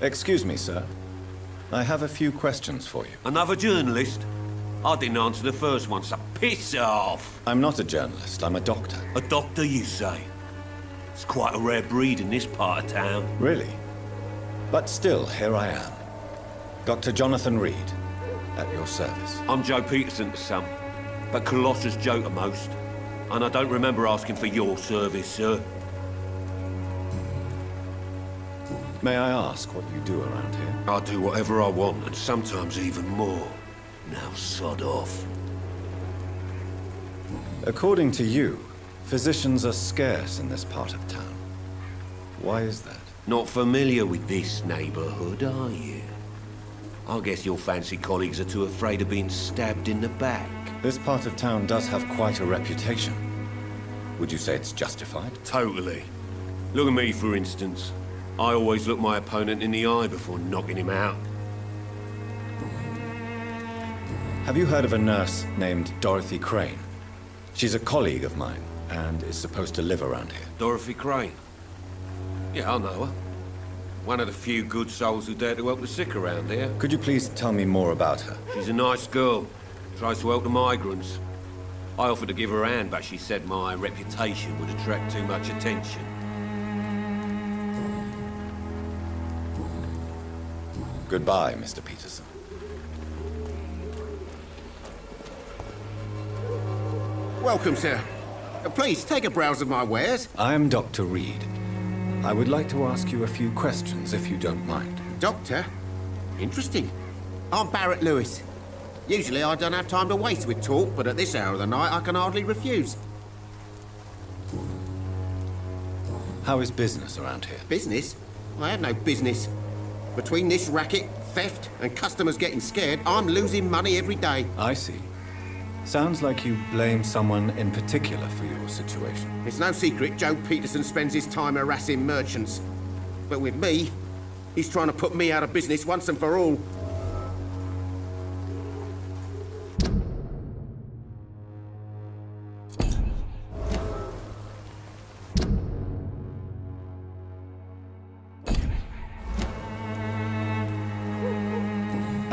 Excuse me, sir. I have a few questions for you. Another journalist? I didn't answer the first one, so piss off! I'm not a journalist, I'm a doctor. A doctor, you say? It's quite a rare breed in this part of town. Really? But still, here I am. Dr. Jonathan Rid, at your service. I'm Joe Peterson to some, but Colossus Joe to most. And I don't remember asking for your service, sir. May I ask what you do around here? I do whatever I want, and sometimes even more. Now sod off. According to you, physicians are scarce in this part of town. Why is that? Not familiar with this neighborhood, are you? I guess your fancy colleagues are too afraid of being stabbed in the back. This part of town does have quite a reputation. Would you say it's justified? Totally. Look at me, for instance. I always look my opponent in the eye before knocking him out. Have you heard of a nurse named Dorothy Crane? She's a colleague of mine, and is supposed to live around here. Dorothy Crane? Yeah, I know her. One of the few good souls who dare to help the sick around here. Could you please tell me more about her? She's a nice girl. Tries to help the migrants. I offered to give her a hand, but she said my reputation would attract too much attention. Goodbye, Mr. Peterson. Welcome, sir. Please, take a browse of my wares. I am Dr. Rid. I would like to ask you a few questions, if you don't mind. Doctor? Interesting. I'm Barrett Lewis. Usually I don't have time to waste with talk, but at this hour of the night I can hardly refuse. How is business around here? Business? I have no business. Between this racket, theft, and customers getting scared, I'm losing money every day. I see. Sounds like you blame someone in particular for your situation. It's no secret Joe Peterson spends his time harassing merchants. But with me, he's trying to put me out of business once and for all.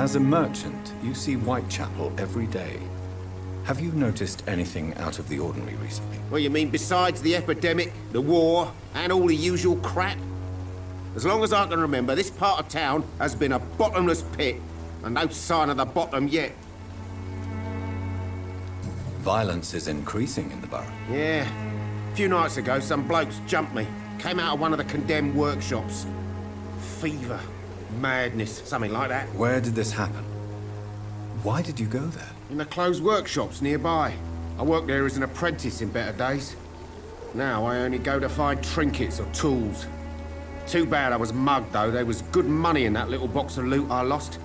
As a merchant, you see Whitechapel every day. Have you noticed anything out of the ordinary recently? Well, you mean besides the epidemic, the war, and all the usual crap? As long as I can remember, this part of town has been a bottomless pit, and no sign of the bottom yet. Violence is increasing in the borough. Yeah. A few nights ago, some blokes jumped me. Came out of one of the condemned workshops. Fever, madness, something like that. Where did this happen? Why did you go there? In the closed workshops nearby. I worked there as an apprentice in better days. Now I only go to find trinkets or tools. Too bad I was mugged, though. There was good money in that little box of loot I lost.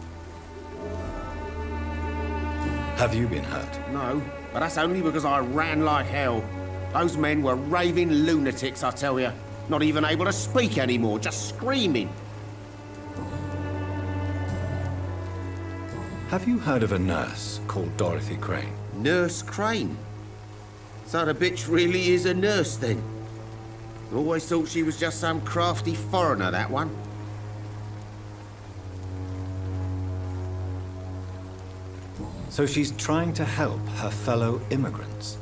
Have you been hurt? No, but that's only because I ran like hell. Those men were raving lunatics, I tell you. Not even able to speak anymore, just screaming. Have you heard of a nurse called Dorothy Crane? Nurse Crane? So the bitch really is a nurse, then? Always thought she was just some crafty foreigner, that one. So she's trying to help her fellow immigrants.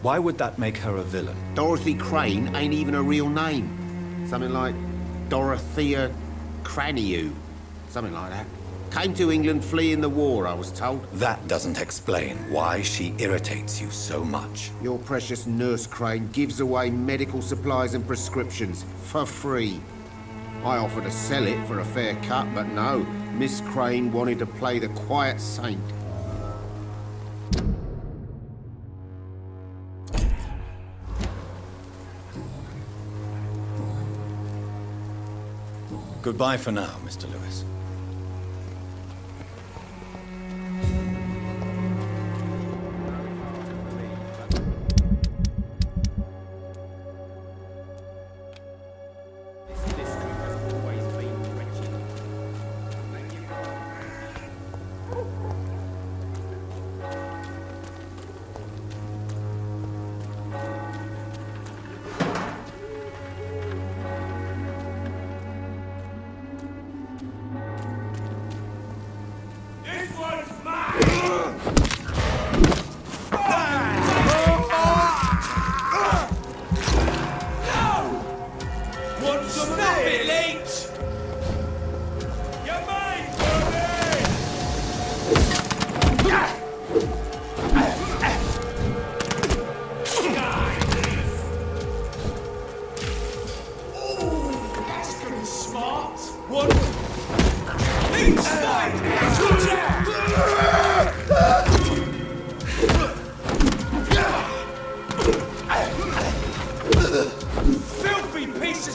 Why would that make her a villain? Dorothy Crane ain't even a real name. Something like Dorothea Craniu. Something like that. Came to England fleeing the war, I was told. That doesn't explain why she irritates you so much. Your precious Nurse Crane gives away medical supplies and prescriptions for free. I offered to sell it for a fair cut, but no. Miss Crane wanted to play the quiet saint. Goodbye for now, Mr. Lewis.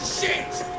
shit!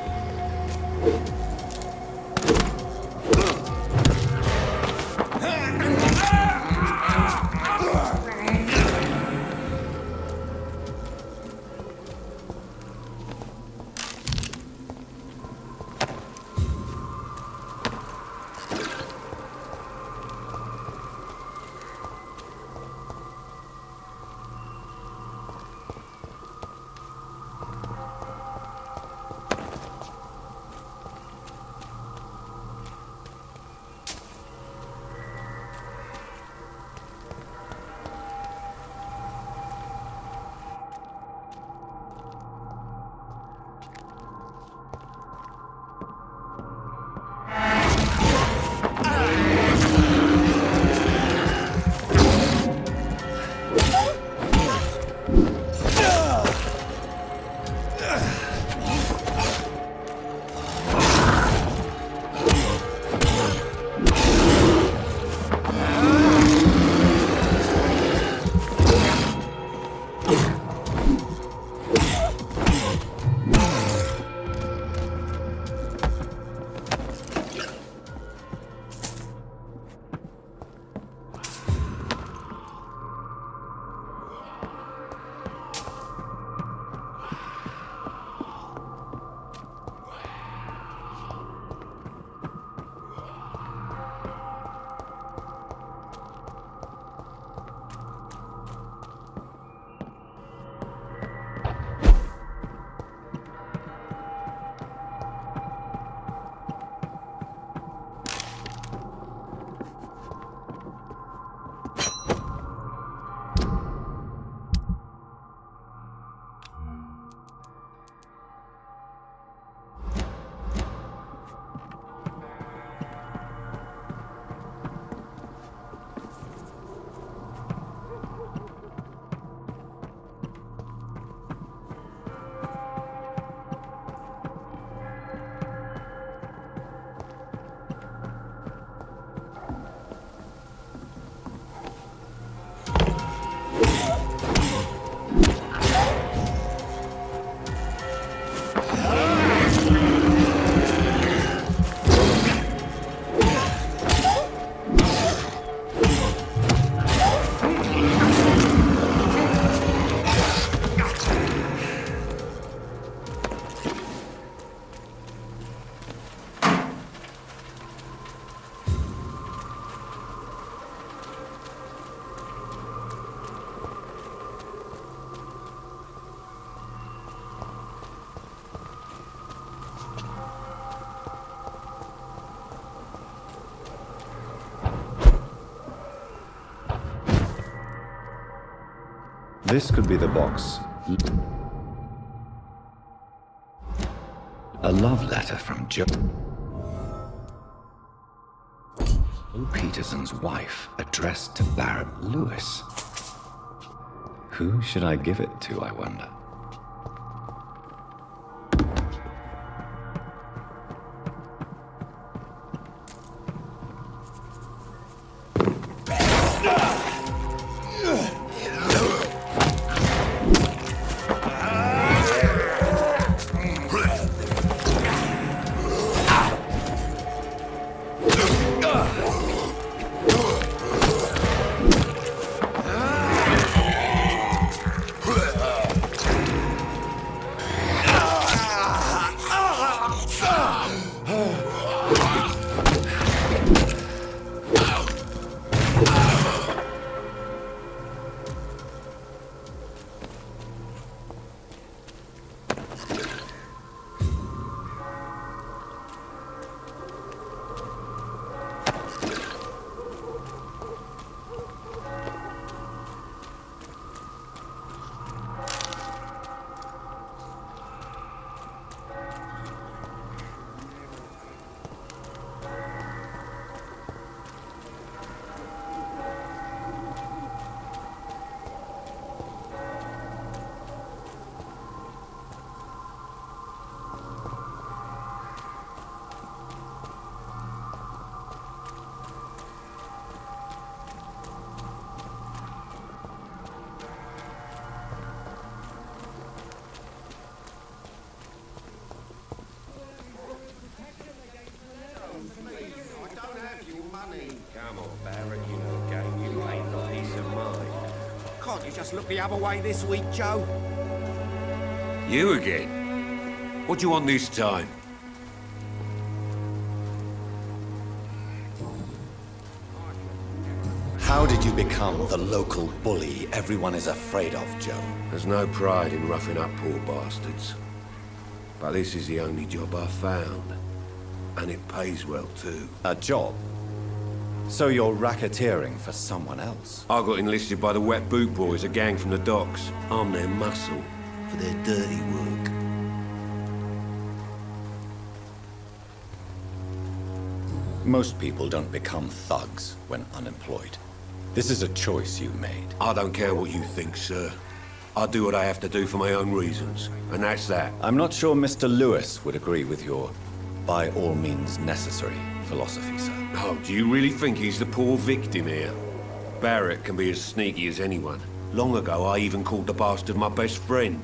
This could be the box. A love letter from Jo Peterson's wife, addressed to Barrett Lewis. Who should I give it to, I wonder? Come on, Barrett, you know the game. You pay for peace of mind. Can't you just look the other way this week, Joe? You again? What do you want this time? How did you become the local bully everyone is afraid of, Joe? There's no pride in roughing up poor bastards. But this is the only job I found. And it pays well, too. A job? So you're racketeering for someone else? I got enlisted by the Wet Boot Boys, a gang from the docks. I'm their muscle for their dirty work. Most people don't become thugs when unemployed. This is a choice you made. I don't care what you think, sir. I do what I have to do for my own reasons, and that's that. I'm not sure Mr. Lewis would agree with your by all means necessary philosophy, sir. Oh, do you really think he's the poor victim here? Barrett can be as sneaky as anyone. Long ago, I even called the bastard my best friend.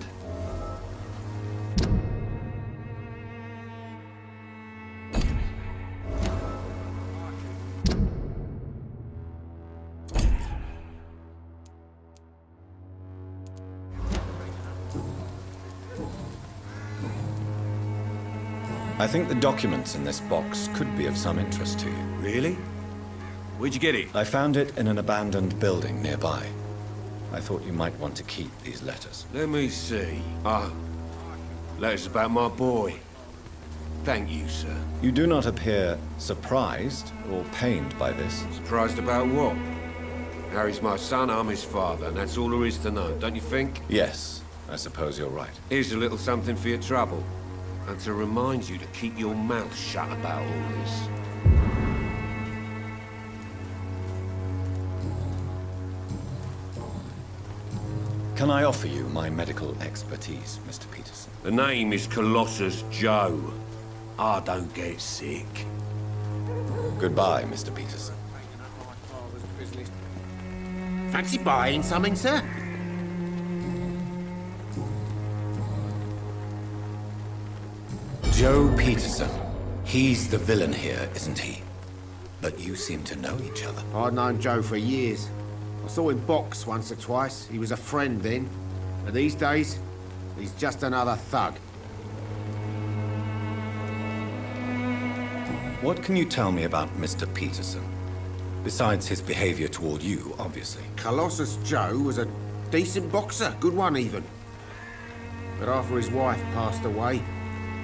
I think the documents in this box could be of some interest to you. Really? Where'd you get it? I found it in an abandoned building nearby. I thought you might want to keep these letters. Let me see. Letters about my boy. Thank you, sir. You do not appear surprised or pained by this. Surprised about what? Harry's my son, I'm his father, and that's all there is to know, don't you think? Yes, I suppose you're right. Here's a little something for your trouble. And to remind you to keep your mouth shut about all this. Can I offer you my medical expertise, Mr. Peterson? The name is Colossus Joe. I don't get sick. Goodbye, Mr. Peterson. Fancy buying something, sir? Joe Peterson. He's the villain here, isn't he? But you seem to know each other. I'd known Joe for years. I saw him box once or twice. He was a friend then. But these days, he's just another thug. What can you tell me about Mr. Peterson? Besides his behavior toward you, obviously. Colossus Joe was a decent boxer, good one even. But after his wife passed away,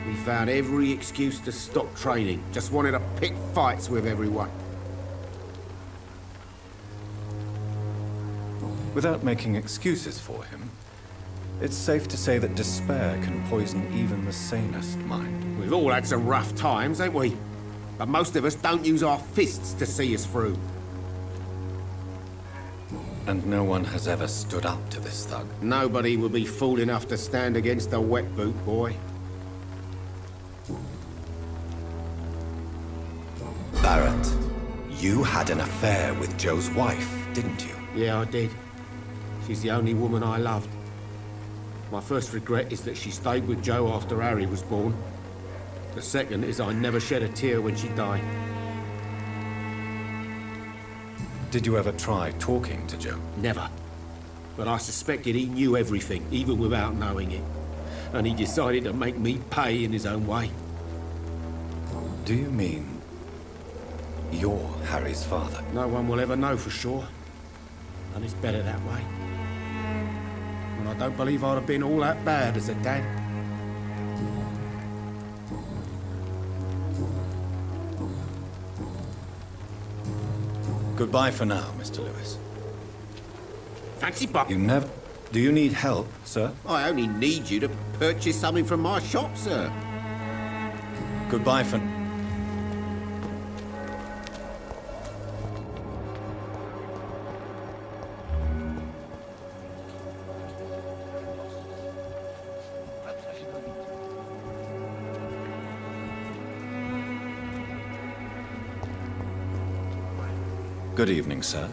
he found every excuse to stop training. Just wanted to pick fights with everyone. Without making excuses for him, it's safe to say that despair can poison even the sanest mind. We've all had some rough times, ain't we? But most of us don't use our fists to see us through. And no one has ever stood up to this thug. Nobody would be fool enough to stand against a wet boot boy. Barrett, you had an affair with Joe's wife, didn't you? Yeah, I did. She's the only woman I loved. My first regret is that she stayed with Joe after Harry was born. The second is I never shed a tear when she died. Did you ever try talking to Joe? Never. But I suspected he knew everything, even without knowing it. And he decided to make me pay in his own way. Do you mean you're Harry's father? No one will ever know for sure. And it's better that way. And I don't believe I'd have been all that bad as a dad. Goodbye for now, Mr. Lewis. Fancy buck. You never... Do you need help, sir? I only need you to purchase something from my shop, sir. Goodbye for... Good evening, sir.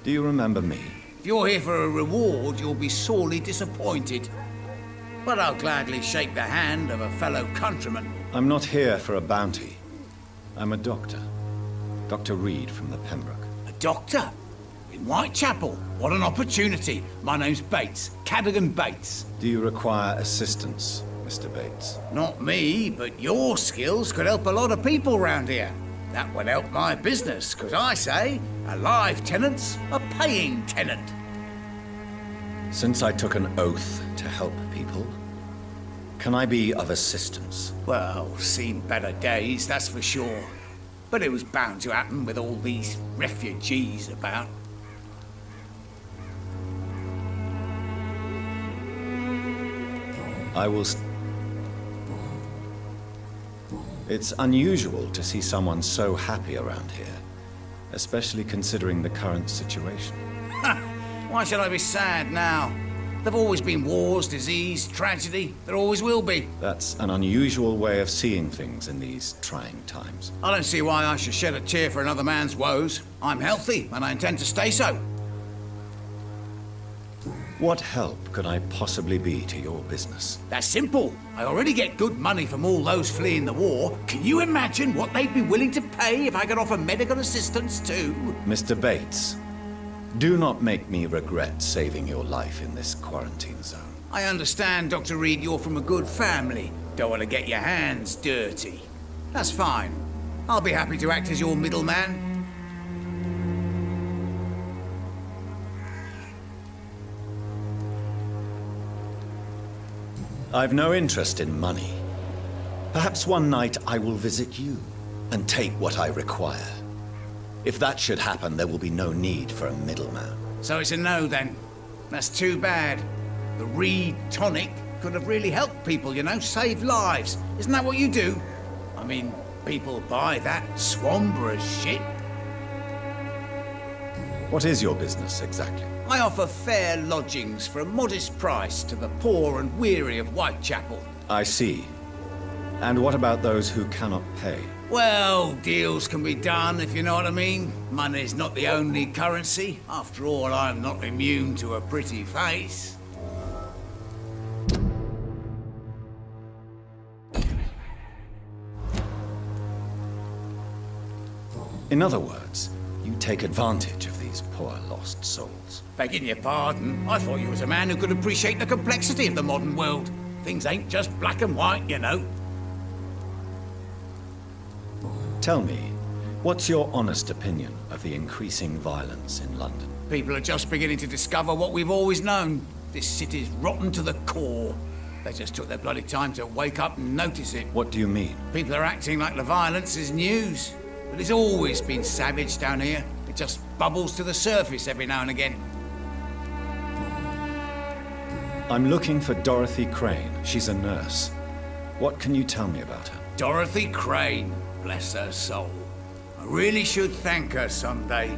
Do you remember me? If you're here for a reward, you'll be sorely disappointed. But I'll gladly shake the hand of a fellow countryman. I'm not here for a bounty. I'm a doctor. Dr. Reid from the Pembroke. A doctor? In Whitechapel? What an opportunity. My name's Bates. Cadogan Bates. Do you require assistance, Mr. Bates? Not me, but your skills could help a lot of people round here. That would help my business, because I say a live tenant's a paying tenant. Since I took an oath to help people, can I be of assistance? Well, seen better days, that's for sure. But it was bound to happen with all these refugees about. I will... It's unusual to see someone so happy around here, especially considering the current situation. Why should I be sad now? There've always been wars, disease, tragedy. There always will be. That's an unusual way of seeing things in these trying times. I don't see why I should shed a tear for another man's woes. I'm healthy, and I intend to stay so. What help could I possibly be to your business? That's simple. I already get good money from all those fleeing the war. Can you imagine what they'd be willing to pay if I could offer medical assistance too? Mr. Bates, do not make me regret saving your life in this quarantine zone. I understand, Dr. Reid, you're from a good family. Don't want to get your hands dirty. That's fine. I'll be happy to act as your middleman. I've no interest in money. Perhaps one night I will visit you and take what I require. If that should happen, there will be no need for a middleman. So it's a no, then. That's too bad. The Reid tonic could have really helped people, you know, save lives. Isn't that what you do? I mean, people buy that Swamborous shit. What is your business, exactly? I offer fair lodgings for a modest price to the poor and weary of Whitechapel. I see. And what about those who cannot pay? Well, deals can be done, if you know what I mean. Money's not the only currency. After all, I'm not immune to a pretty face. In other words, you take advantage of these poor lost souls. Begging your pardon, I thought you was a man who could appreciate the complexity of the modern world. Things ain't just black and white, you know. Tell me, what's your honest opinion of the increasing violence in London? People are just beginning to discover what we've always known. This city's rotten to the core. They just took their bloody time to wake up and notice it. What do you mean? People are acting like the violence is news. But it's always been savage down here. It just bubbles to the surface every now and again. I'm looking for Dorothy Crane. She's a nurse. What can you tell me about her? Dorothy Crane, bless her soul. I really should thank her someday.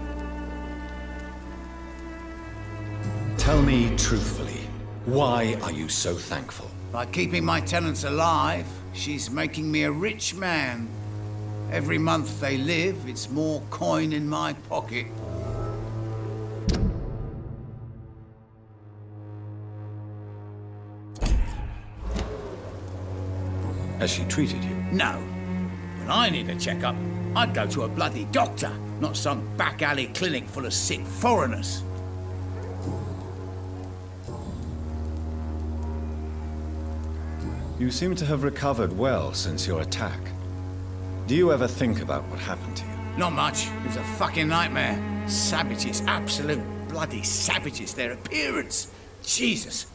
Tell me truthfully, why are you so thankful? By keeping my tenants alive, she's making me a rich man. Every month they live, it's more coin in my pocket. Has she treated you? No. When I need a checkup, I'd go to a bloody doctor, not some back alley clinic full of sick foreigners. You seem to have recovered well since your attack. Do you ever think about what happened to you? Not much. It was a fucking nightmare. Savages, absolute bloody savages. Their appearance. Jesus.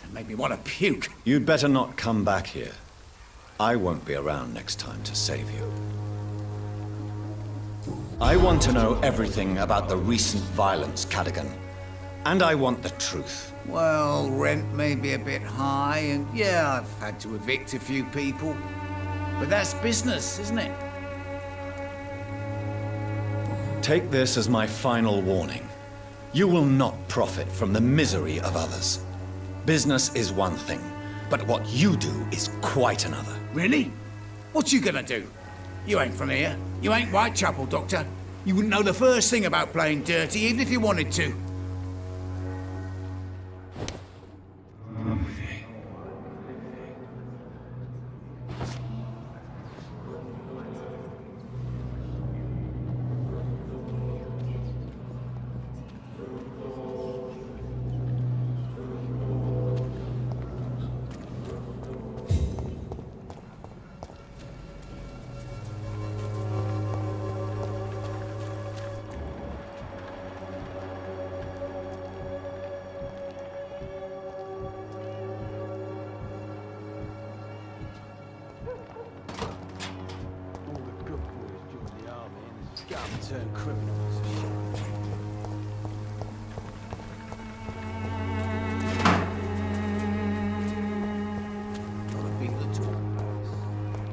It made me want to puke. You'd better not come back here. I won't be around next time to save you. I want to know everything about the recent violence, Cadogan. And I want the truth. Well, rent may be a bit high, and yeah, I've had to evict a few people. But that's business, isn't it? Take this as my final warning. You will not profit from the misery of others. Business is one thing, but what you do is quite another. Really? What you gonna do? You ain't from here. You ain't Whitechapel, Doctor. You wouldn't know the first thing about playing dirty, even if you wanted to. Scum turned criminals. Gotta be the talk.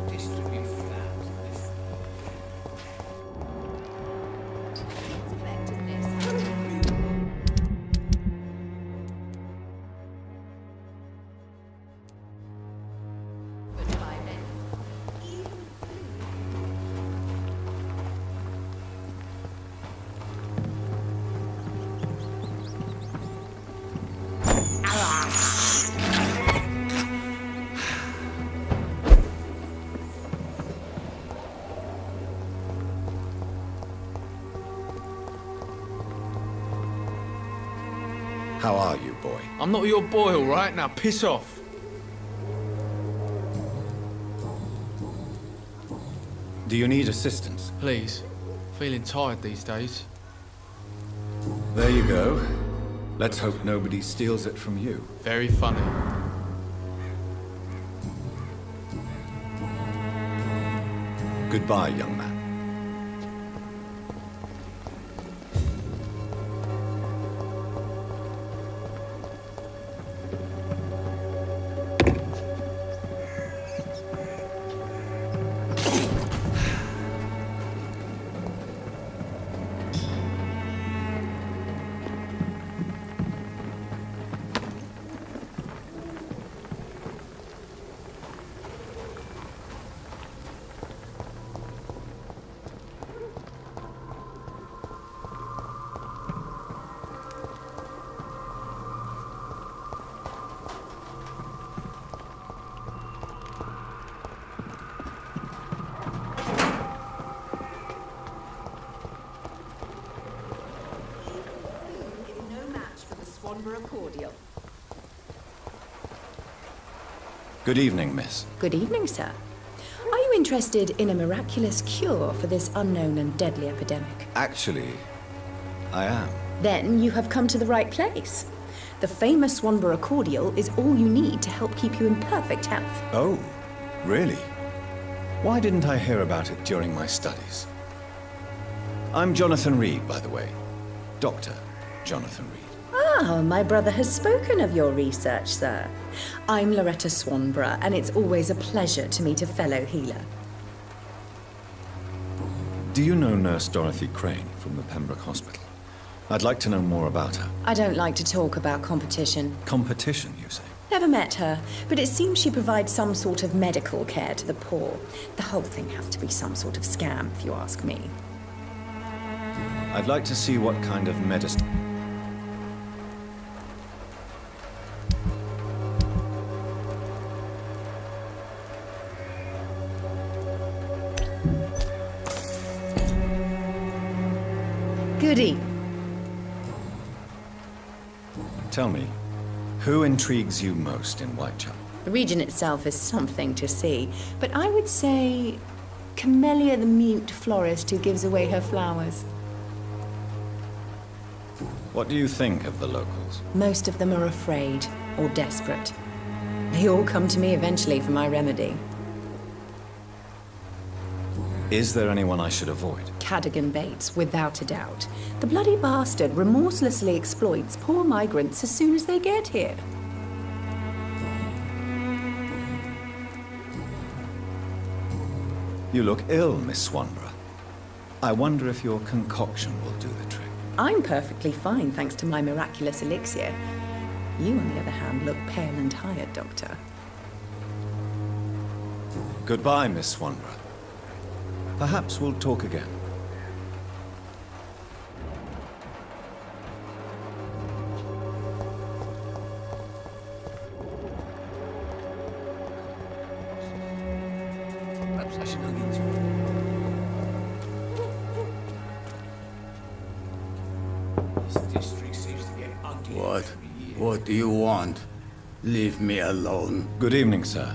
Distribute flowers. How are you, boy? I'm not your boy, all right? Now piss off. Do you need assistance? Please. Feeling tired these days. There you go. Let's hope nobody steals it from you. Very funny. Goodbye, young man. Cordial. Good evening, miss. Good evening, sir. Are you interested in a miraculous cure for this unknown and deadly epidemic? Actually, I am. Then you have come to the right place. The famous Swanborough cordial is all you need to help keep you in perfect health. Oh, really? Why didn't I hear about it during my studies? I'm Jonathan Reid, by the way. Dr. Jonathan Reid. Ah, my brother has spoken of your research, sir. I'm Loretta Swanborough, and it's always a pleasure to meet a fellow healer. Do you know Nurse Dorothy Crane from the Pembroke Hospital? I'd like to know more about her. I don't like to talk about competition. Competition, you say? Never met her, but it seems she provides some sort of medical care to the poor. The whole thing has to be some sort of scam, if you ask me. I'd like to see what kind of medicine... Goody. Tell me, who intrigues you most in Whitechapel? The region itself is something to see, but I would say Camellia the mute florist who gives away her flowers. What do you think of the locals? Most of them are afraid or desperate. They all come to me eventually for my remedy. Is there anyone I should avoid? Cadogan Bates, without a doubt. The bloody bastard remorselessly exploits poor migrants as soon as they get here. You look ill, Miss Swanborough. I wonder if your concoction will do the trick. I'm perfectly fine, thanks to my miraculous elixir. You, on the other hand, look pale and tired, Doctor. Goodbye, Miss Swanborough. Perhaps we'll talk again. Perhaps I should look into it. This district seems to get uglier What? every year. What do you want? Leave me alone. Good evening, sir.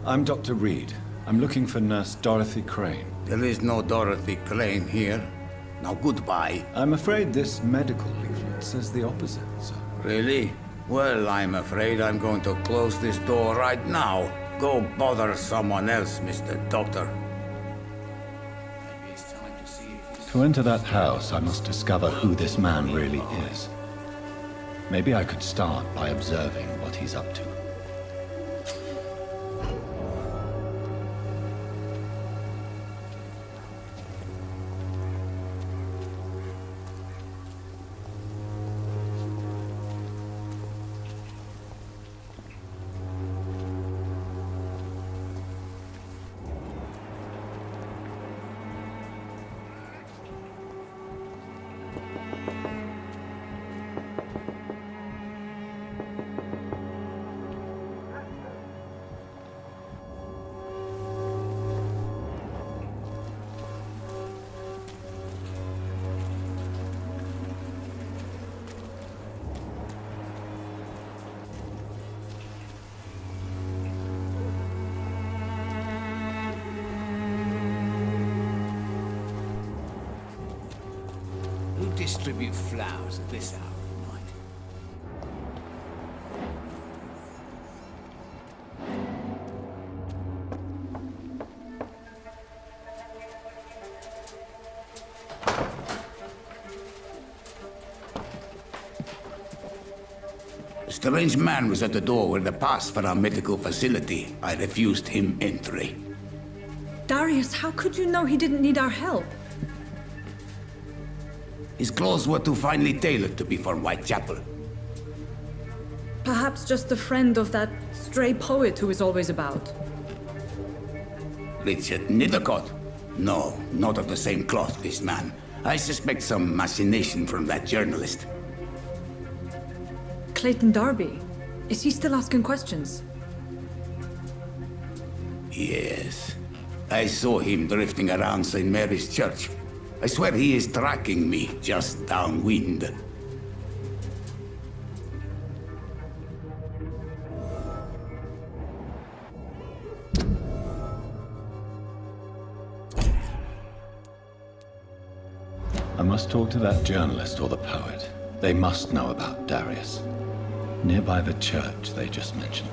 I'm Dr. Reid. I'm looking for Nurse Dorothy Crane. There is no Dorothy Crane here. Now goodbye. I'm afraid this medical leaflet says the opposite, sir. Really? Well, I'm afraid I'm going to close this door right now. Go bother someone else, Mr. Doctor. Maybe it's time to see if he's... To enter that house, I must discover who this man really is. Maybe I could start by observing what he's up to. Distribute flowers at this hour of night. A strange man was at the door with a pass for our medical facility. I refused him entry. Darius, how could you know he didn't need our help? His clothes were too finely tailored to be for Whitechapel. Perhaps just a friend of that stray poet who is always about. Richard Nithercott? No, not of the same cloth, this man. I suspect some machination from that journalist. Clayton Darby. Is he still asking questions? Yes. I saw him drifting around St. Mary's Church. I swear he is tracking me just downwind. I must talk to that journalist or the poet. They must know about Darius. Nearby the church they just mentioned.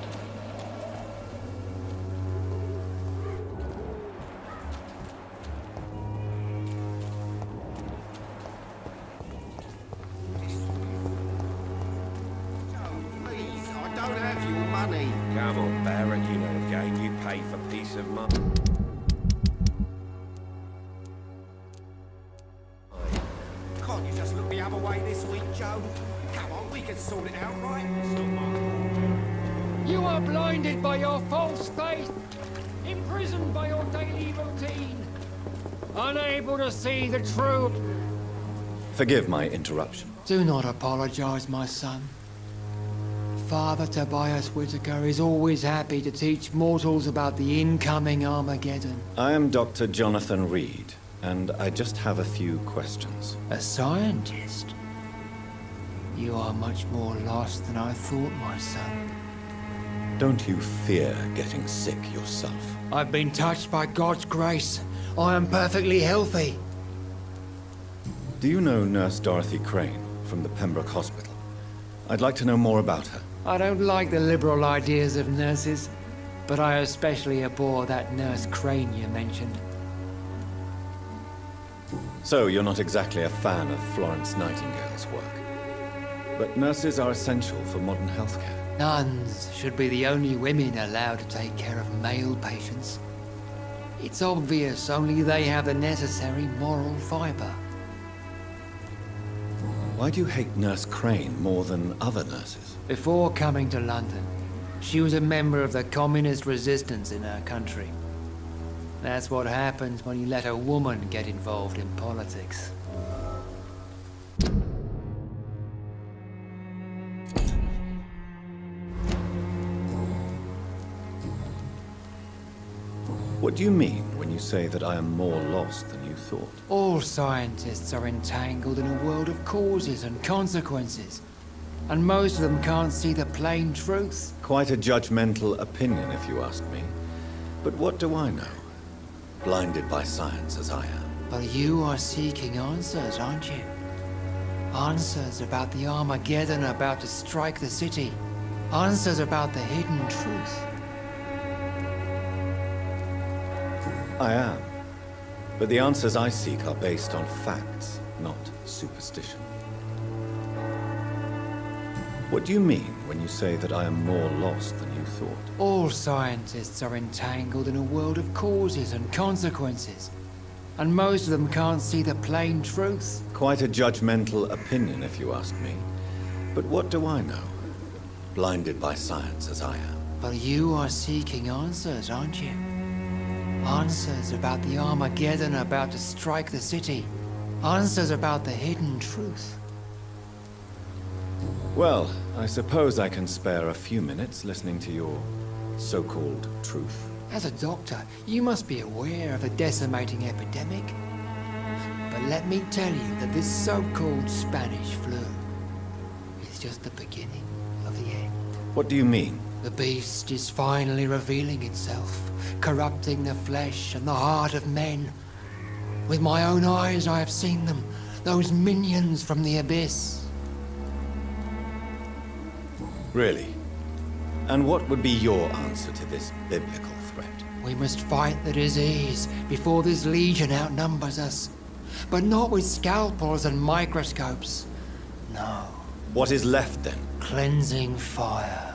Please, I don't have your money. Come on, Barrett, you know the game. You pay for peace of mind. Can't you just look the other way this week, Joe? Come on, we can sort it out, right? You are blinded by your false faith, imprisoned by your daily routine, unable to see the true... Forgive my interruption. Do not apologize, my son. Father Tobias Whitaker is always happy to teach mortals about the incoming Armageddon. I am Dr. Jonathan Rid, and I just have a few questions. A scientist? You are much more lost than I thought, my son. Don't you fear getting sick yourself? I've been touched by God's grace. I am perfectly healthy. Do you know Nurse Dorothy Crane from the Pembroke Hospital? I'd like to know more about her. I don't like the liberal ideas of nurses, but I especially abhor that Nurse Crane you mentioned. So you're not exactly a fan of Florence Nightingale's work. But nurses are essential for modern healthcare. Nuns should be the only women allowed to take care of male patients. It's obvious only they have the necessary moral fiber. Why do you hate Nurse Crane more than other nurses? Before coming to London, she was a member of the communist resistance in her country. That's what happens when you let a woman get involved in politics. What do you mean when you say that I am more lost than you thought? All scientists are entangled in a world of causes and consequences, and most of them can't see the plain truth. Quite a judgmental opinion, if you ask me. But what do I know? Blinded by science as I am. But you are seeking answers, aren't you? Answers about the Armageddon about to strike the city. Answers about the hidden truth. I am. But the answers I seek are based on facts, not superstition. What do you mean when you say that I am more lost than you thought? All scientists are entangled in a world of causes and consequences. And most of them can't see the plain truth. Quite a judgmental opinion, if you ask me. But what do I know? Blinded by science as I am. But you are seeking answers, aren't you? Answers about the Armageddon about to strike the city. Answers about the hidden truth. Well, I suppose I can spare a few minutes listening to your so-called truth. As a doctor, you must be aware of the decimating epidemic. But let me tell you that this so-called Spanish flu is just the beginning of the end. What do you mean? The beast is finally revealing itself, corrupting the flesh and the heart of men. With my own eyes I have seen them, those minions from the abyss. Really? And what would be your answer to this biblical threat? We must fight the disease before this legion outnumbers us. But not with scalpels and microscopes. No. What is left then? Cleansing fire.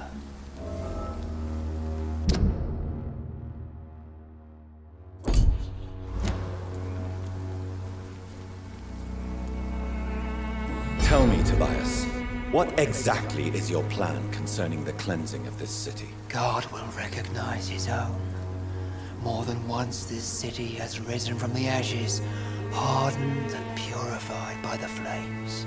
Tell me, Tobias, what exactly is your plan concerning the cleansing of this city? God will recognize his own. More than once this city has risen from the ashes, hardened and purified by the flames.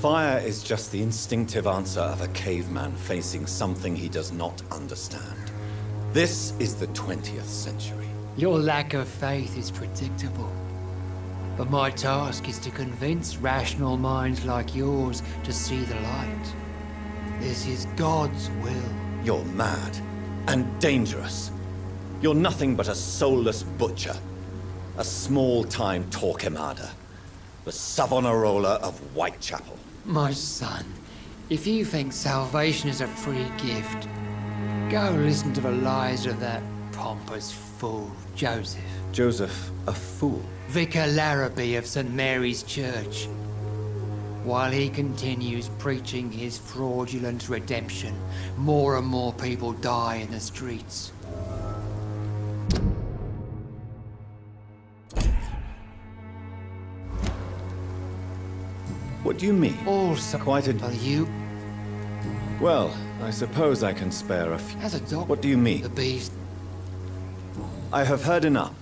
Fire is just the instinctive answer of a caveman facing something he does not understand. This is the 20th century. Your lack of faith is predictable. But my task is to convince rational minds like yours to see the light. This is God's will. You're mad and dangerous. You're nothing but a soulless butcher. A small-time Torquemada. The Savonarola of Whitechapel. My son, if you think salvation is a free gift, go listen to the lies of that pompous fool, Joseph. Joseph, a fool? Vicar Larrabee of St. Mary's Church. While he continues preaching his fraudulent redemption, more and more people die in the streets. What do you mean? Also, Quite a... Are you... Well, I suppose I can spare a few... As a doctor... What do you mean? The beast... I have heard enough.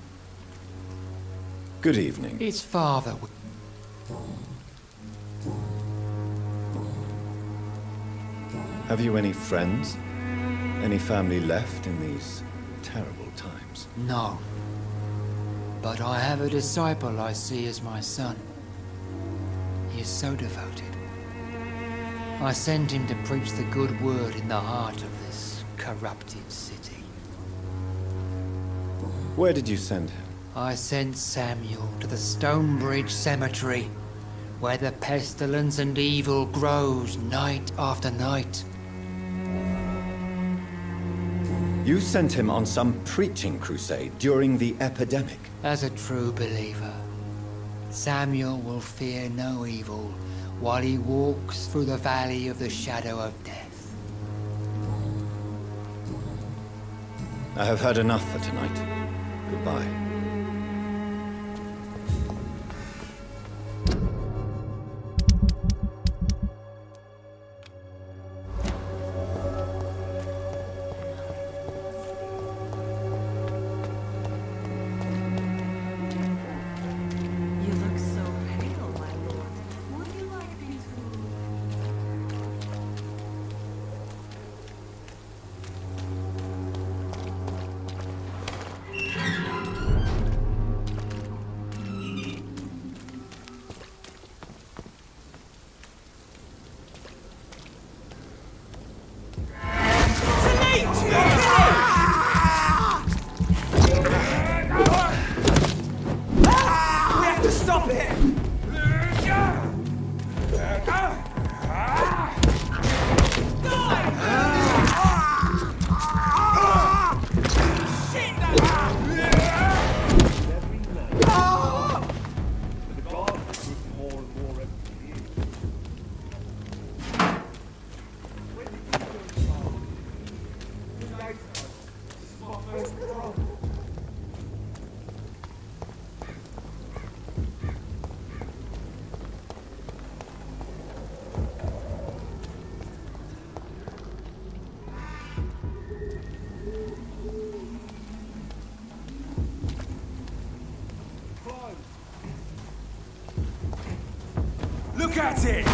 Good evening. Its father... Have you any friends? Any family left in these terrible times? No. But I have a disciple I see as my son. He is so devoted. I sent him to preach the good word in the heart of this corrupted city. Where did you send him? I sent Samuel to the Stonebridge Cemetery, where the pestilence and evil grows night after night. You sent him on some preaching crusade during the epidemic. As a true believer, Samuel will fear no evil while he walks through the valley of the shadow of death. I have heard enough for tonight. Goodbye. You look so pale, my lord. Would you like me to... at it!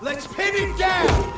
Let's pin him down!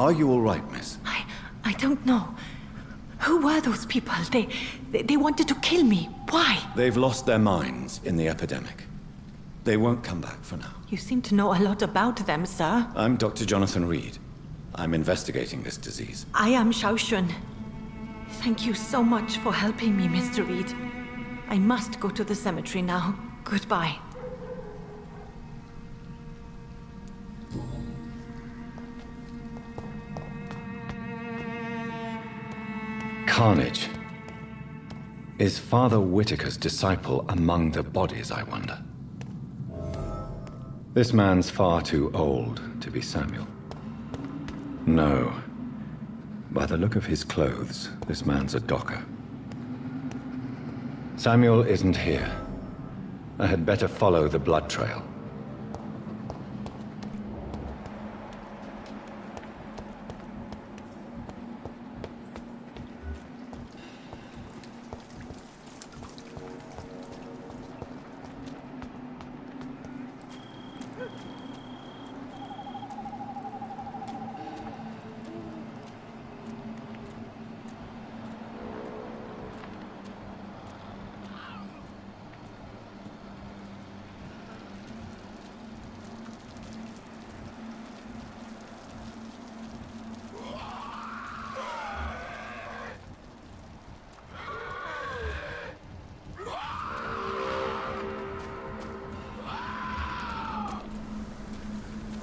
Are you all right, miss? I don't know. Who were those people? They wanted to kill me. Why? They've lost their minds in the epidemic. They won't come back for now. You seem to know a lot about them, sir. I'm Dr. Jonathan Rid. I'm investigating this disease. I am Xiaoxun. Thank you so much for helping me, Mr. Reed. I must go to the cemetery now. Goodbye. Carnage. Is Father Whitaker's disciple among the bodies, I wonder? This man's far too old to be Samuel. No. By the look of his clothes, this man's a docker. Samuel isn't here. I had better follow the blood trail.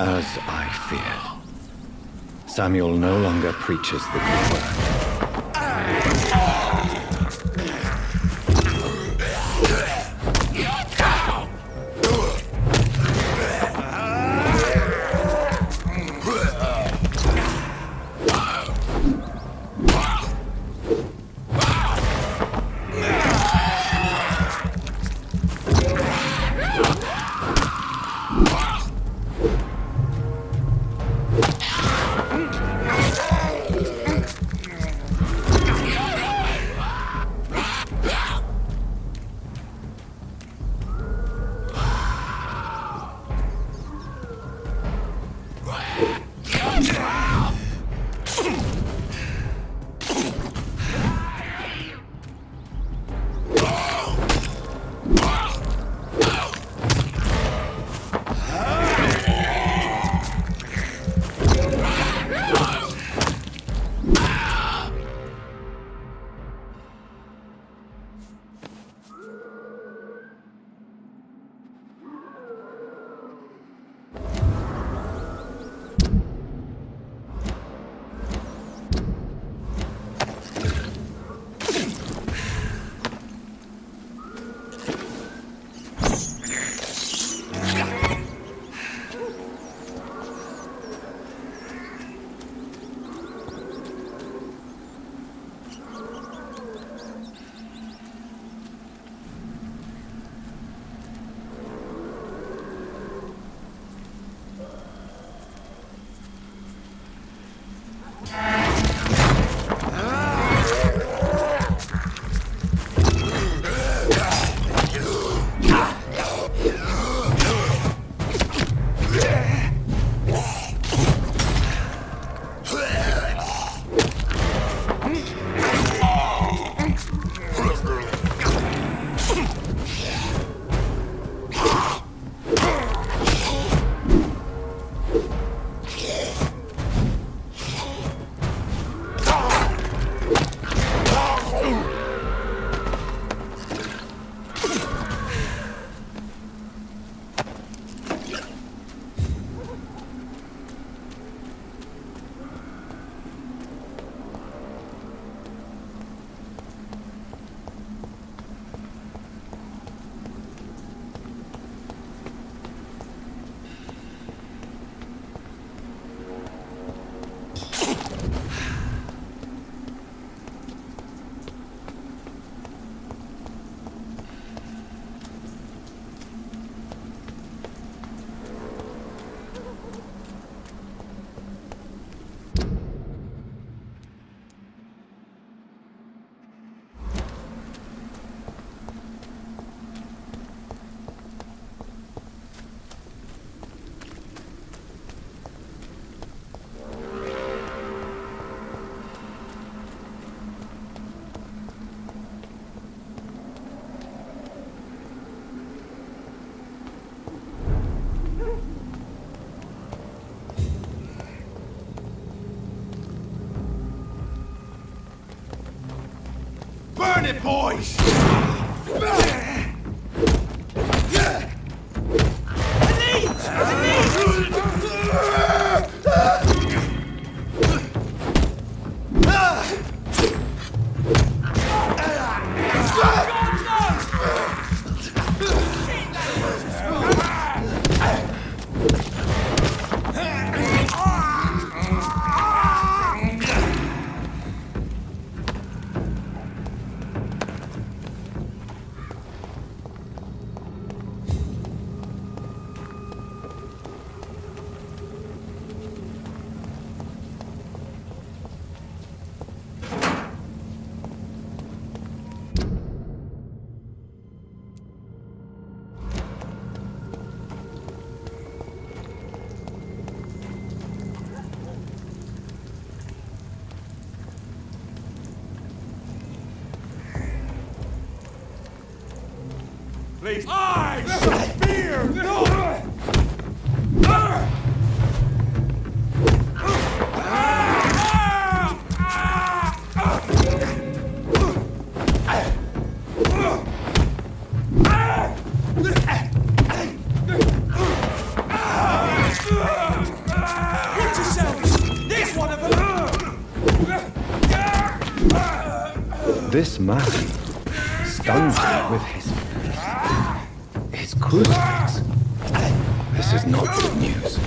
As I feared, Samuel no longer preaches the good word. it, boys! Please. I fear no. This man stuns me with his crucifix. This is not good news.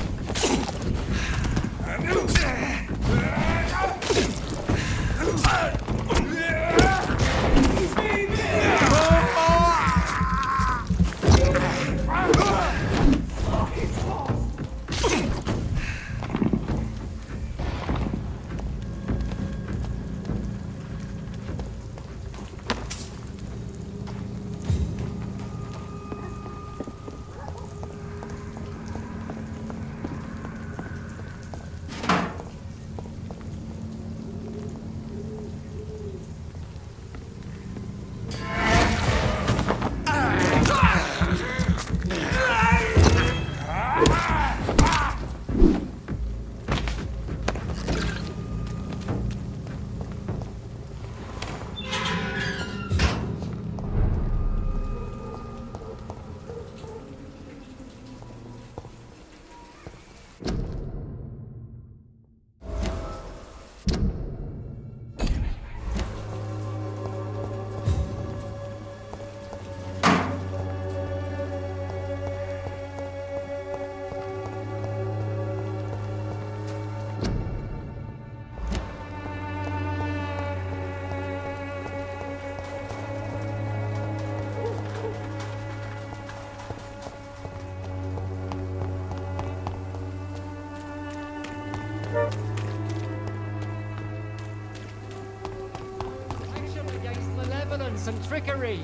And trickery.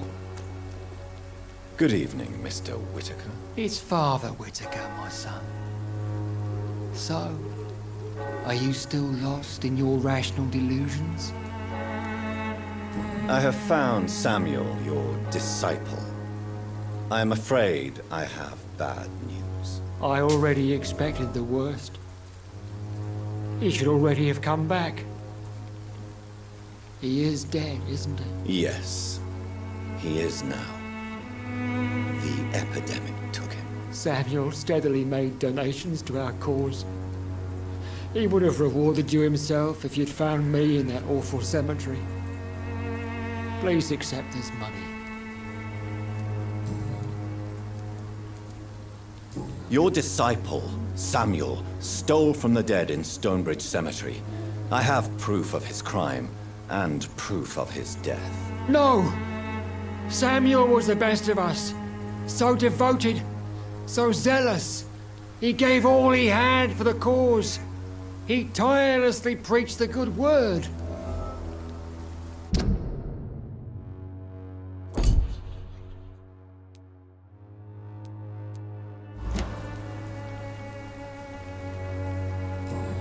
Good evening, Mr. Whitaker. It's Father Whitaker, my son. So, are you still lost in your rational delusions? I have found Samuel, your disciple. I am afraid I have bad news. I already expected the worst. He should already have come back. He is dead, isn't he? Yes, he is now. The epidemic took him. Samuel steadily made donations to our cause. He would have rewarded you himself if you'd found me in that awful cemetery. Please accept this money. Your disciple, Samuel, stole from the dead in Stonebridge Cemetery. I have proof of his crime and proof of his death. No! Samuel was the best of us. So devoted, so zealous. He gave all he had for the cause. He tirelessly preached the good word.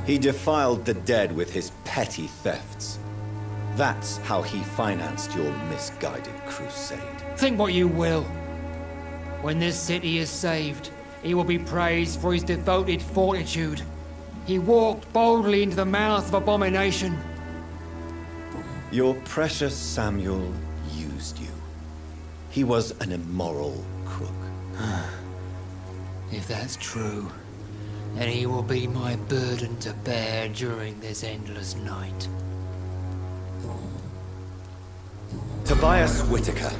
He defiled the dead with his petty thefts. That's how he financed your misguided crusade. Think what you will. When this city is saved, he will be praised for his devoted fortitude. He walked boldly into the mouth of abomination. Your precious Samuel used you. He was an immoral crook. If that's true, then he will be my burden to bear during this endless night. Tobias Whitaker,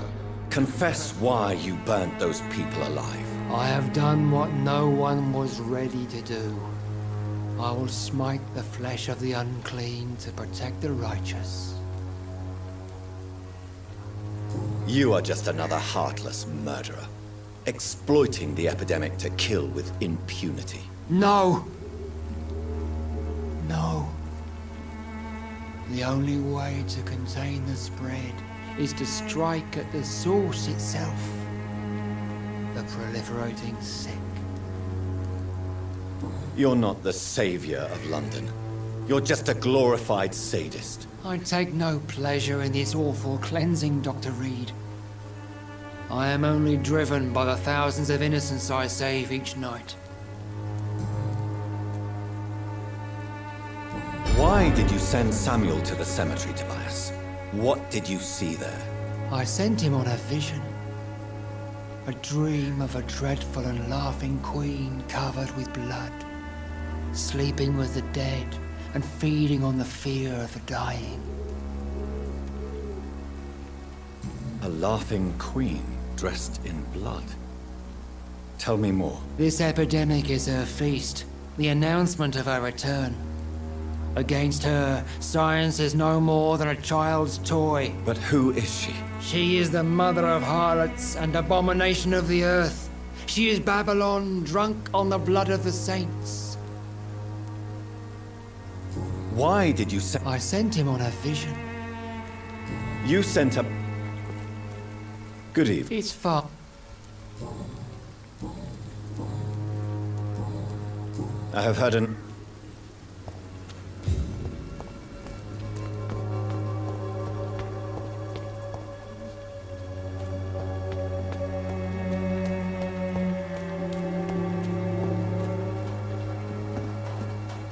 confess why you burnt those people alive. I have done what no one was ready to do. I will smite the flesh of the unclean to protect the righteous. You are just another heartless murderer, exploiting the epidemic to kill with impunity. No! No. The only way to contain the spread is to strike at the source itself. The proliferating sick. You're not the savior of London. You're just a glorified sadist. I take no pleasure in this awful cleansing, Dr. Reed. I am only driven by the thousands of innocents I save each night. Why did you send Samuel to the cemetery, Tobias? What did you see there? I sent him on a vision. A dream of a dreadful and laughing queen covered with blood, sleeping with the dead and feeding on the fear of the dying. A laughing queen dressed in blood. Tell me more. This epidemic is her feast, the announcement of her return. Against her, science is no more than a child's toy. But who is she? She is the mother of harlots and abomination of the earth. She is Babylon, drunk on the blood of the saints. Why did you send... I sent him on a vision. You sent a... Good evening. It's far. I have heard an...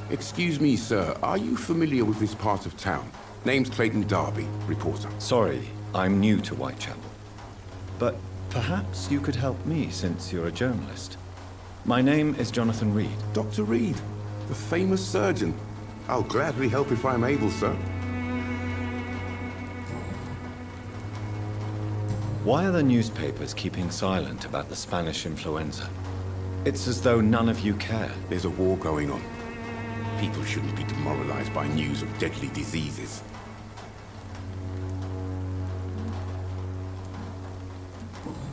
Excuse me, sir. Are you familiar with this part of town? Name's Clayton Darby, reporter. Sorry, I'm new to Whitechapel. But perhaps you could help me since you're a journalist. My name is Jonathan Reid. Dr. Reid, the famous surgeon. I'll gladly help if I'm able, sir. Why are the newspapers keeping silent about the Spanish influenza? It's as though none of you care. There's a war going on. People shouldn't be demoralized by news of deadly diseases.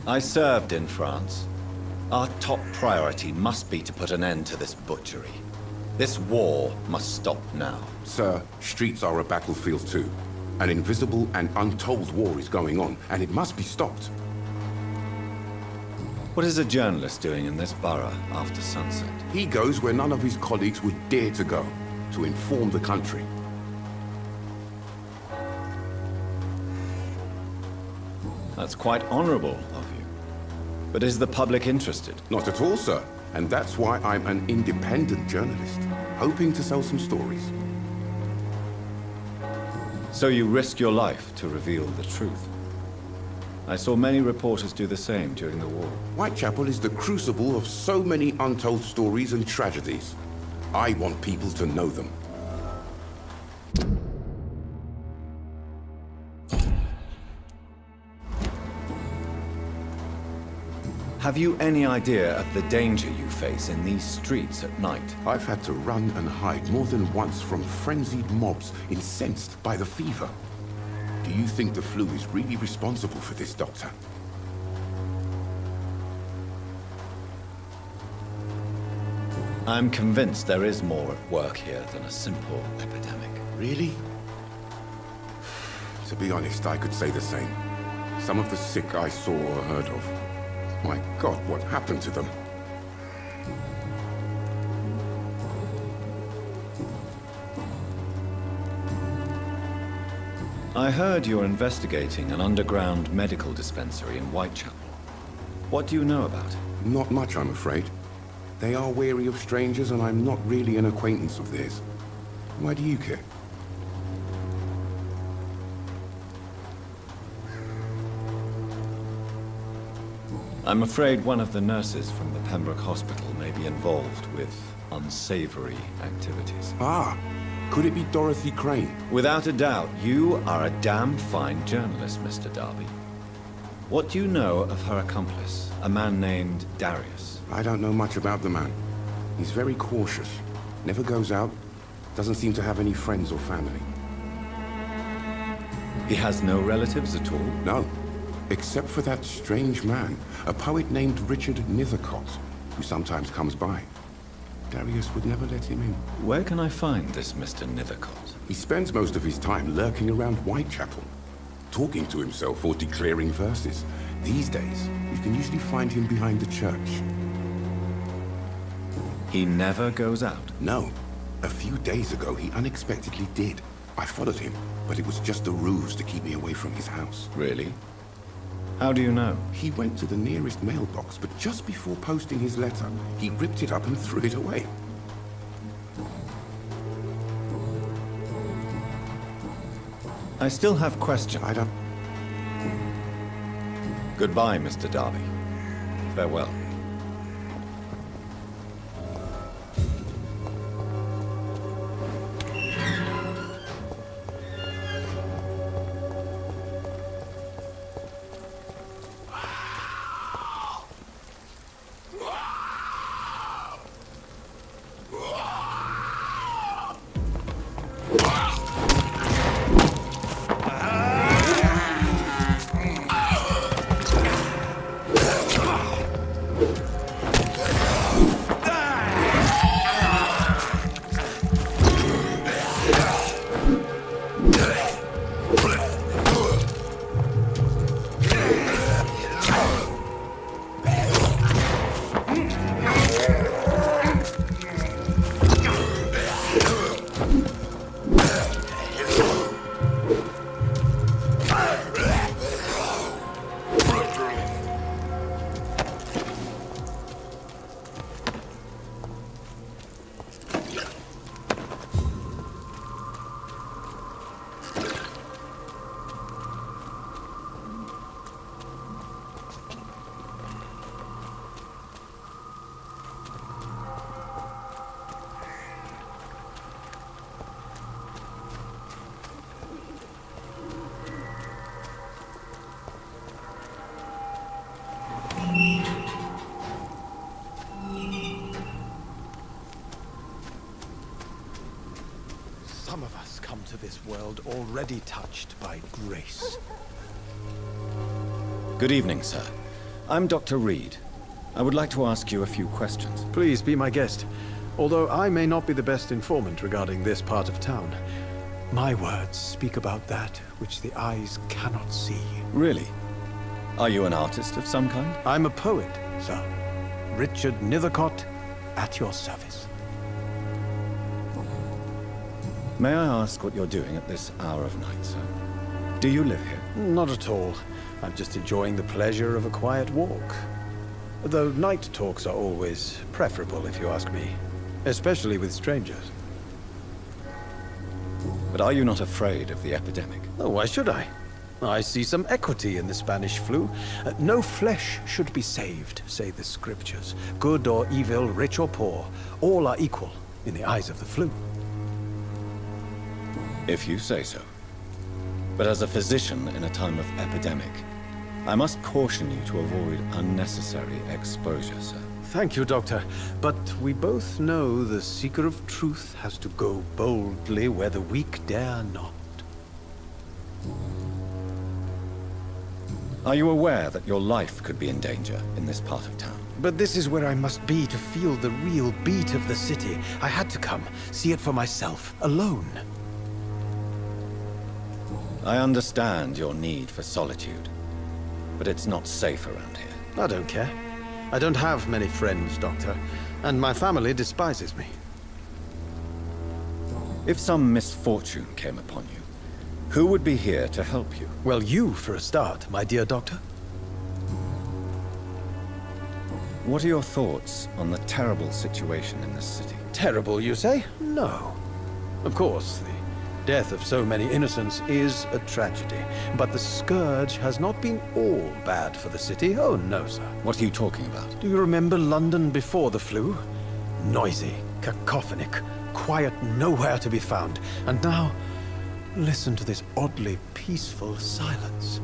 I served in France. Our top priority must be to put an end to this butchery. This war must stop now. Sir, streets are a battlefield too. An invisible and untold war is going on, and it must be stopped. What is a journalist doing in this borough after sunset? He goes where none of his colleagues would dare to go, to inform the country. That's quite honorable of you. But is the public interested? Not at all, sir. And that's why I'm an independent journalist, hoping to sell some stories. So you risk your life to reveal the truth? I saw many reporters do the same during the war. Whitechapel is the crucible of so many untold stories and tragedies. I want people to know them. Have you any idea of the danger you face in these streets at night? I've had to run and hide more than once from frenzied mobs incensed by the fever. Do you think the flu is really responsible for this, Doctor? I'm convinced there is more at work here than a simple epidemic. Really? To be honest, I could say the same. Some of the sick I saw or heard of. My God, what happened to them? I heard you're investigating an underground medical dispensary in Whitechapel. What do you know about it? Not much, I'm afraid. They are wary of strangers, and I'm not really an acquaintance of theirs. Why do you care? I'm afraid one of the nurses from the Pembroke Hospital may be involved with unsavory activities. Ah, could it be Dorothy Crane? Without a doubt, you are a damn fine journalist, Mr. Darby. What do you know of her accomplice, a man named Darius? I don't know much about the man. He's very cautious. Never goes out. Doesn't seem to have any friends or family. He has no relatives at all? No. Except for that strange man, a poet named Richard Nethercott, who sometimes comes by. Darius would never let him in. Where can I find this Mr. Nethercott? He spends most of his time lurking around Whitechapel, talking to himself or declaring verses. These days, you can usually find him behind the church. He never goes out? No. A few days ago, he unexpectedly did. I followed him, but it was just a ruse to keep me away from his house. Really? How do you know? He went to the nearest mailbox, but just before posting his letter, he ripped it up and threw it away. I still have questions. I don't... Goodbye, Mr. Darby. Farewell. Some of us come to this world already touched by grace. Good evening, sir. I'm Dr. Reed. I would like to ask you a few questions. Please be my guest. Although I may not be the best informant regarding this part of town, my words speak about that which the eyes cannot see. Really? Are you an artist of some kind? I'm a poet, sir. Richard Nethercott, at your service. May I ask what you're doing at this hour of night, sir? Do you live here? Not at all. I'm just enjoying the pleasure of a quiet walk. Though night talks are always preferable, if you ask me. Especially with strangers. But are you not afraid of the epidemic? Oh, why should I? I see some equity in the Spanish flu. No flesh should be saved, say the scriptures. Good or evil, rich or poor, all are equal in the eyes of the flu. If you say so. But as a physician in a time of epidemic, I must caution you to avoid unnecessary exposure, sir. Thank you, Doctor. But we both know the seeker of truth has to go boldly where the weak dare not. Are you aware that your life could be in danger in this part of town? But this is where I must be to feel the real beat of the city. I had to come, see it for myself, alone. I understand your need for solitude, but it's not safe around here. I don't care. I don't have many friends, Doctor, and my family despises me. If some misfortune came upon you, who would be here to help you? Well, you, for a start, my dear Doctor. What are your thoughts on the terrible situation in this city? Terrible, you say? No. Of course, the Death of so many innocents is a tragedy, but the scourge has not been all bad for the city. Oh, no, sir. What are you talking about? Do you remember London before the flu? Noisy, cacophonic, quiet, nowhere to be found. And now, listen to this oddly peaceful silence.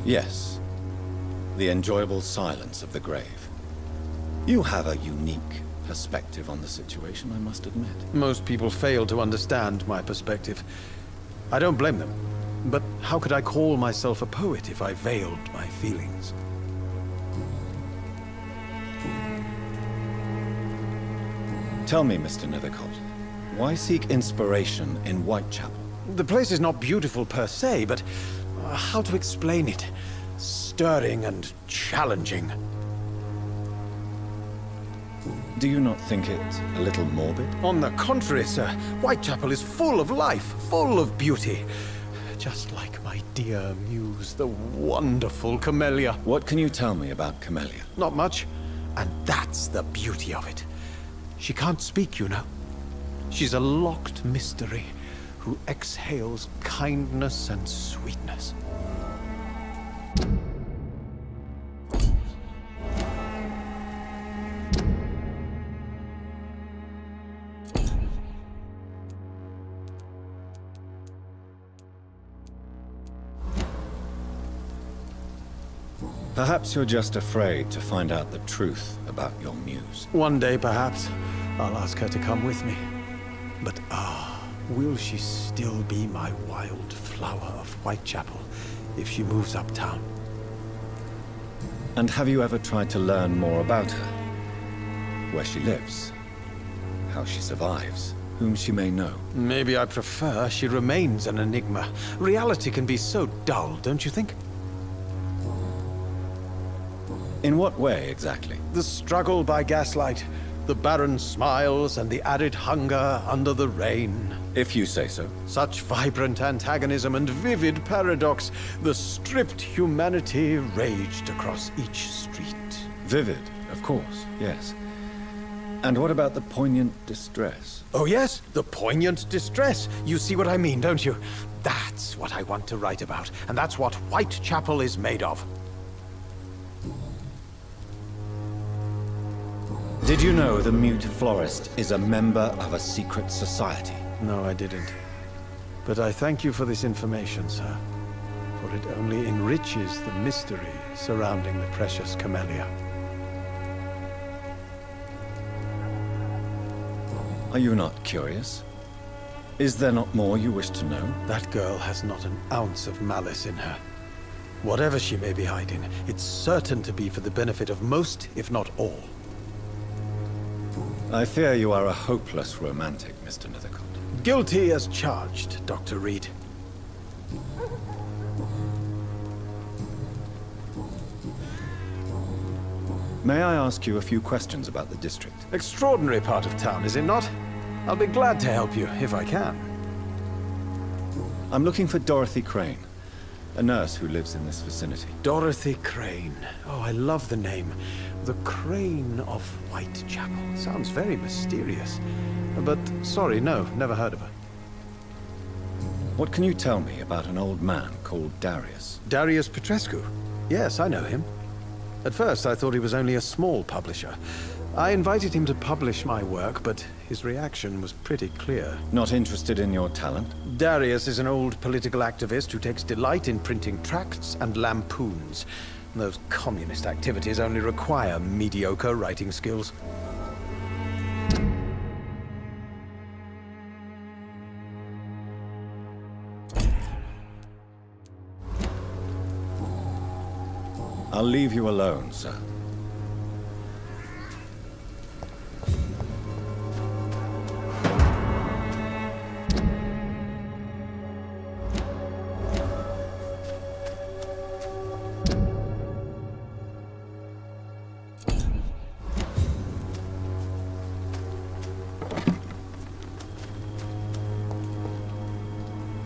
Yes. The enjoyable silence of the grave. You have a unique perspective on the situation, I must admit. Most people fail to understand my perspective. I don't blame them. But how could I call myself a poet if I veiled my feelings? Tell me, Mr. Nethercott, why seek inspiration in Whitechapel? The place is not beautiful per se, but how to explain it? Stirring and challenging. Do you not think it a little morbid? On the contrary, sir. Whitechapel is full of life, full of beauty. Just like my dear muse, the wonderful Camellia. What can you tell me about Camellia? Not much. And that's the beauty of it. She can't speak, you know. She's a locked mystery who exhales kindness and sweetness. Perhaps you're just afraid to find out the truth about your muse. One day, perhaps, I'll ask her to come with me. But will she still be my wild flower of Whitechapel if she moves uptown? And have you ever tried to learn more about her? Where she lives? How she survives? Whom she may know? Maybe I prefer she remains an enigma. Reality can be so dull, don't you think? In what way, exactly? The struggle by gaslight, the barren smiles and the arid hunger under the rain. If you say so. Such vibrant antagonism and vivid paradox. The stripped humanity raged across each street. Vivid, of course, yes. And what about the poignant distress? Oh yes, the poignant distress. You see what I mean, don't you? That's what I want to write about, and that's what Whitechapel is made of. Did you know the mute florist is a member of a secret society? No, I didn't. But I thank you for this information, sir. For it only enriches the mystery surrounding the precious Camellia. Are you not curious? Is there not more you wish to know? That girl has not an ounce of malice in her. Whatever she may be hiding, it's certain to be for the benefit of most, if not all. I fear you are a hopeless romantic, Mr. Nethercott. Guilty as charged, Dr. Reed. May I ask you a few questions about the district? Extraordinary part of town, is it not? I'll be glad to help you, if I can. I'm looking for Dorothy Crane, a nurse who lives in this vicinity. Dorothy Crane. Oh, I love the name. The Crane of Whitechapel. Sounds very mysterious. But, sorry, no, never heard of her. What can you tell me about an old man called Darius? Darius Petrescu? Yes, I know him. At first, I thought he was only a small publisher. I invited him to publish my work, but his reaction was pretty clear. Not interested in your talent? Darius is an old political activist who takes delight in printing tracts and lampoons. Those communist activities only require mediocre writing skills. I'll leave you alone, sir.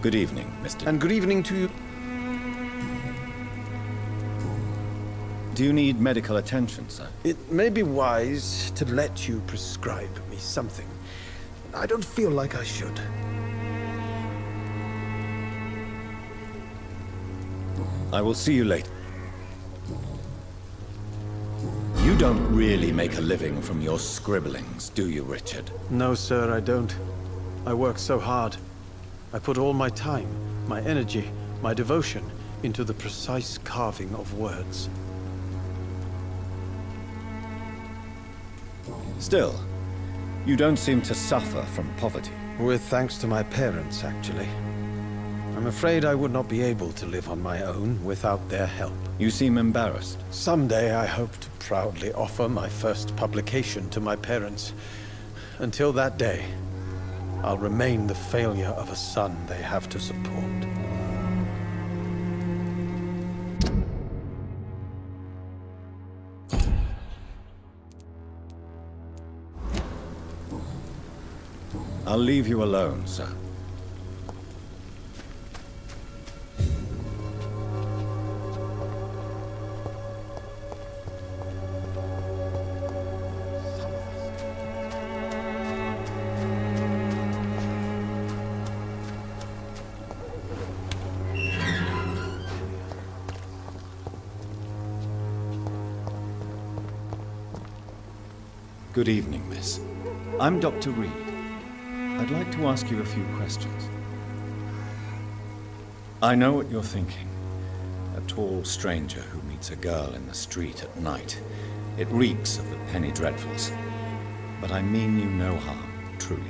Good evening, Mr. And good evening to you. Do you need medical attention, sir? It may be wise to let you prescribe me something. I don't feel like I should. I will see you later. You don't really make a living from your scribblings, do you, Richard? No, sir, I don't. I work so hard. I put all my time, my energy, my devotion into the precise carving of words. Still, you don't seem to suffer from poverty. With thanks to my parents, actually. I'm afraid I would not be able to live on my own without their help. You seem embarrassed. Someday I hope to proudly offer my first publication to my parents. Until that day, I'll remain the failure of a son they have to support. I'll leave you alone, sir. Good evening, miss. I'm Dr. Reed. I'd like to ask you a few questions. I know what you're thinking. A tall stranger who meets a girl in the street at night. It reeks of the penny dreadfuls. But I mean you no harm, truly.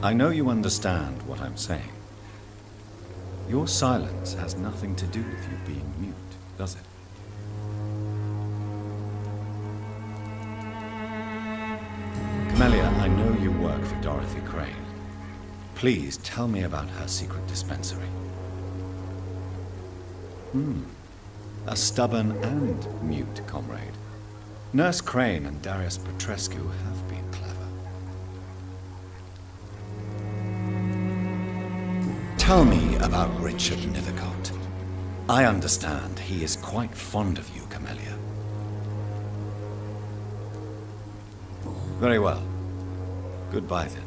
I know you understand what I'm saying. Your silence has nothing to do with you being mute, does it? Camellia, I know you work for Dorothy Crane. Please tell me about her secret dispensary. A stubborn and mute comrade. Nurse Crane and Darius Petrescu have been clever. Tell me about Richard Nithercott. I understand he is quite fond of you, Camellia. Very well. Goodbye, then.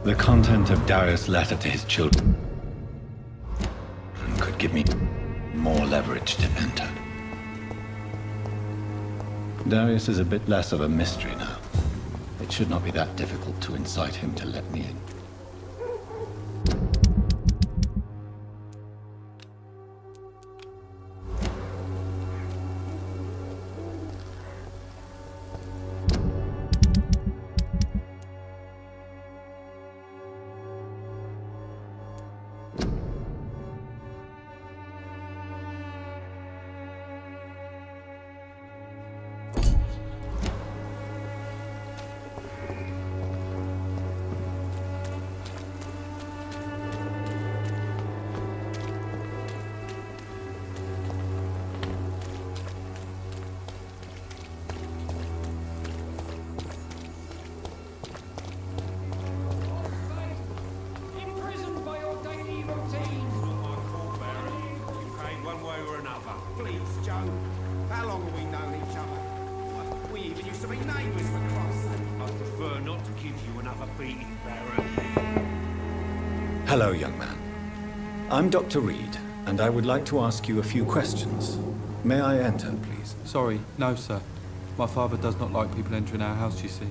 The content of Darius' letter to his children could give me more leverage to enter. Darius is a bit less of a mystery now. It should not be that difficult to incite him to let me in. Hello, young man. I'm Dr. Reed, and I would like to ask you a few questions. May I enter, please? Sorry, no, sir. My father does not like people entering our house, you see.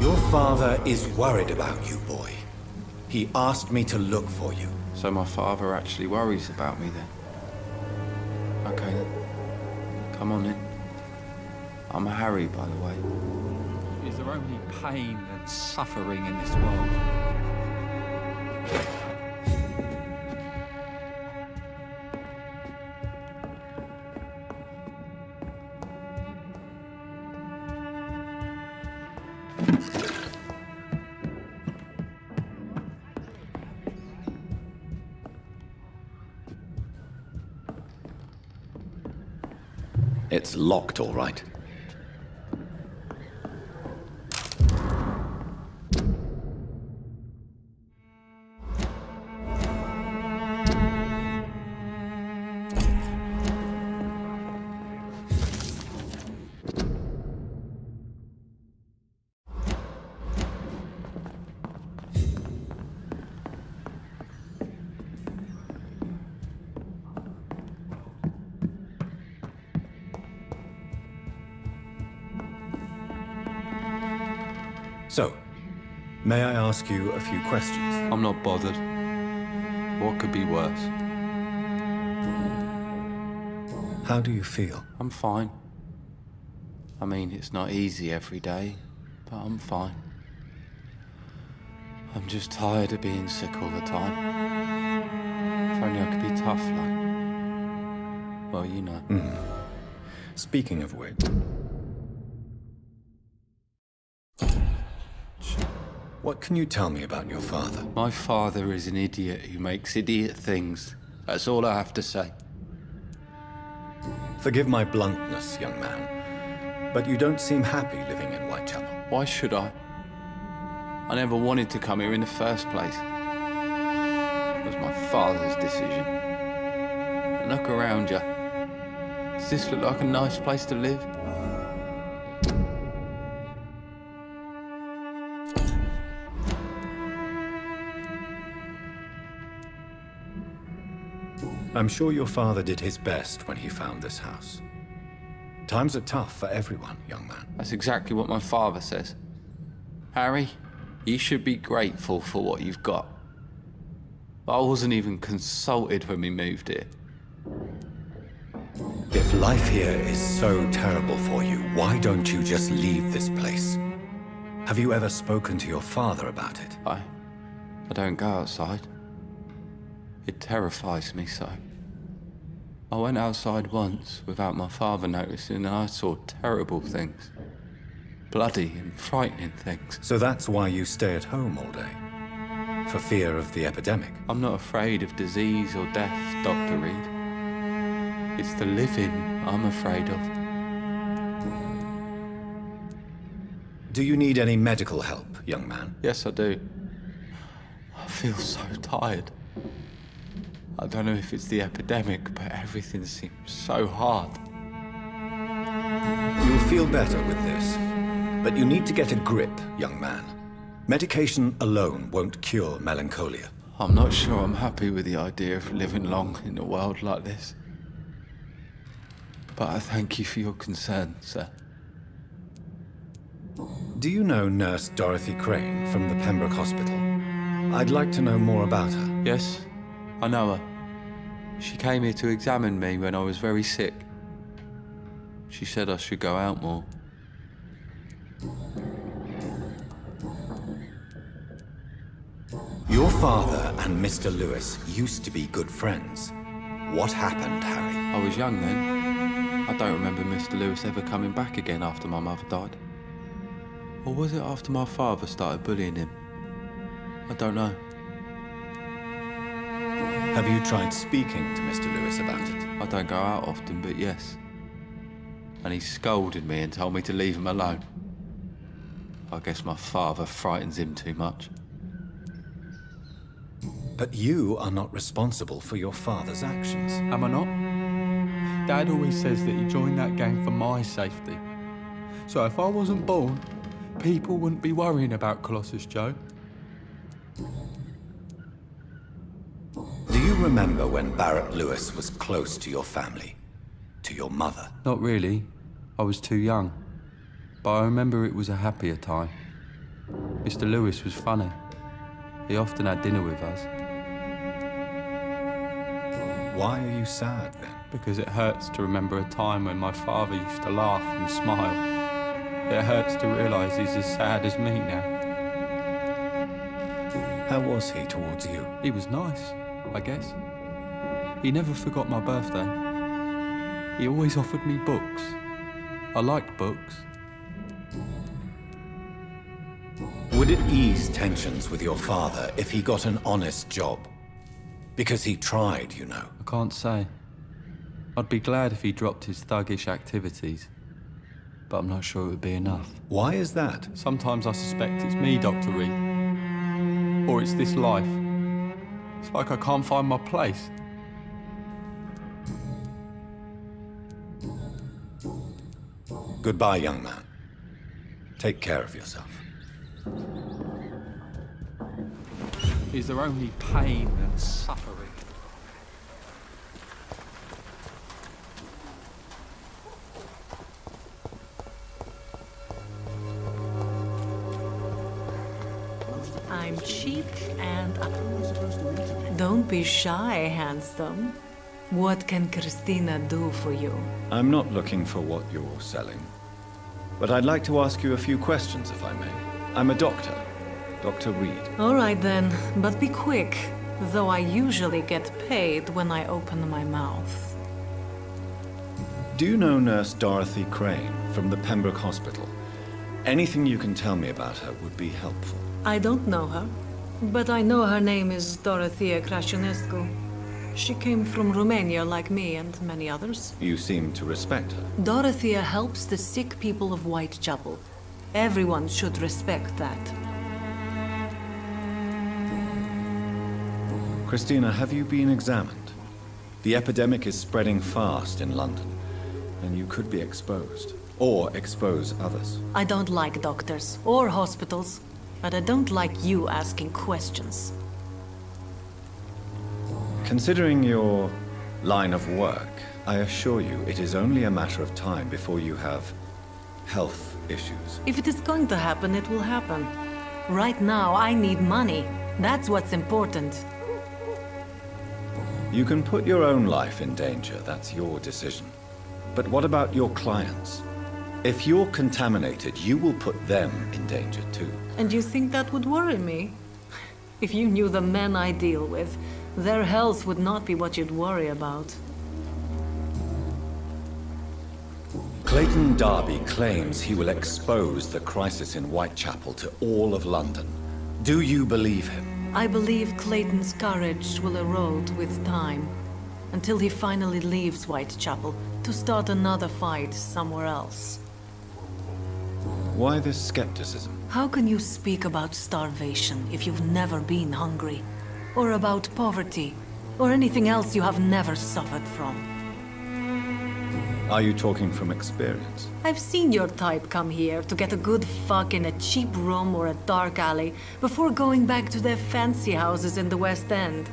Your father is worried about you, boy. He asked me to look for you. So my father actually worries about me, then? Okay, then. Come on, then. I'm Harry, by the way. Is there only pain and suffering in this world? It's locked, all right. So, may I ask you a few questions? I'm not bothered. What could be worse? How do you feel? I'm fine. I mean, it's not easy every day, but I'm fine. I'm just tired of being sick all the time. If only I could be tough, like... Well, you know. Speaking of which... What can you tell me about your father? My father is an idiot who makes idiot things. That's all I have to say. Forgive my bluntness, young man, but you don't seem happy living in Whitechapel. Why should I? I never wanted to come here in the first place. It was my father's decision. And look around you. Does this look like a nice place to live? I'm sure your father did his best when he found this house. Times are tough for everyone, young man. That's exactly what my father says. Harry, you should be grateful for what you've got. I wasn't even consulted when we moved here. If life here is so terrible for you, why don't you just leave this place? Have you ever spoken to your father about it? I don't go outside. It terrifies me so. I went outside once without my father noticing and I saw terrible things. Bloody and frightening things. So that's why you stay at home all day? For fear of the epidemic? I'm not afraid of disease or death, Dr. Reed. It's the living I'm afraid of. Do you need any medical help, young man? Yes, I do. I feel so tired. I don't know if it's the epidemic, but everything seems so hard. You'll feel better with this, but you need to get a grip, young man. Medication alone won't cure melancholia. I'm not sure I'm happy with the idea of living long in a world like this. But I thank you for your concern, sir. Do you know Nurse Dorothy Crane from the Pembroke Hospital? I'd like to know more about her. Yes, I know her. She came here to examine me when I was very sick. She said I should go out more. Your father and Mr. Lewis used to be good friends. What happened, Harry? I was young then. I don't remember Mr. Lewis ever coming back again after my mother died. Or was it after my father started bullying him? I don't know. Have you tried speaking to Mr. Lewis about it? I don't go out often, but yes. And he scolded me and told me to leave him alone. I guess my father frightens him too much. But you are not responsible for your father's actions. Am I not? Dad always says that he joined that gang for my safety. So if I wasn't born, people wouldn't be worrying about Colossus Joe. Do you remember when Barrett Lewis was close to your family? To your mother? Not really. I was too young. But I remember it was a happier time. Mr. Lewis was funny. He often had dinner with us. Why are you sad then? Because it hurts to remember a time when my father used to laugh and smile. It hurts to realise he's as sad as me now. How was he towards you? He was nice, I guess. He never forgot my birthday. He always offered me books. I liked books. Would it ease tensions with your father if he got an honest job? Because he tried, you know. I can't say. I'd be glad if he dropped his thuggish activities. But I'm not sure it would be enough. Why is that? Sometimes I suspect it's me, Dr. Reed. Or it's this life. It's like I can't find my place. Goodbye, young man. Take care of yourself. Is there only pain and suffering? I'm cheap and... Don't be shy, handsome. What can Christina do for you? I'm not looking for what you're selling. But I'd like to ask you a few questions, if I may. I'm a doctor. Dr. Reed. All right then, but be quick. Though I usually get paid when I open my mouth. Do you know Nurse Dorothy Crane from the Pembroke Hospital? Anything you can tell me about her would be helpful. I don't know her, but I know her name is Dorothea Crăciunescu. She came from Romania like me and many others. You seem to respect her. Dorothea helps the sick people of Whitechapel. Everyone should respect that. Christina, have you been examined? The epidemic is spreading fast in London, and you could be exposed, or expose others. I don't like doctors or hospitals, but I don't like you asking questions. Considering your line of work, I assure you it is only a matter of time before you have health issues. If it is going to happen, it will happen. Right now, I need money. That's what's important. You can put your own life in danger, that's your decision. But what about your clients? If you're contaminated, you will put them in danger too. And you think that would worry me? If you knew the men I deal with, their health would not be what you'd worry about. Clayton Darby claims he will expose the crisis in Whitechapel to all of London. Do you believe him? I believe Clayton's courage will erode with time, until he finally leaves Whitechapel to start another fight somewhere else. Why this skepticism? How can you speak about starvation if you've never been hungry? Or about poverty? Or anything else you have never suffered from? Are you talking from experience? I've seen your type come here to get a good fuck in a cheap room or a dark alley before going back to their fancy houses in the West End.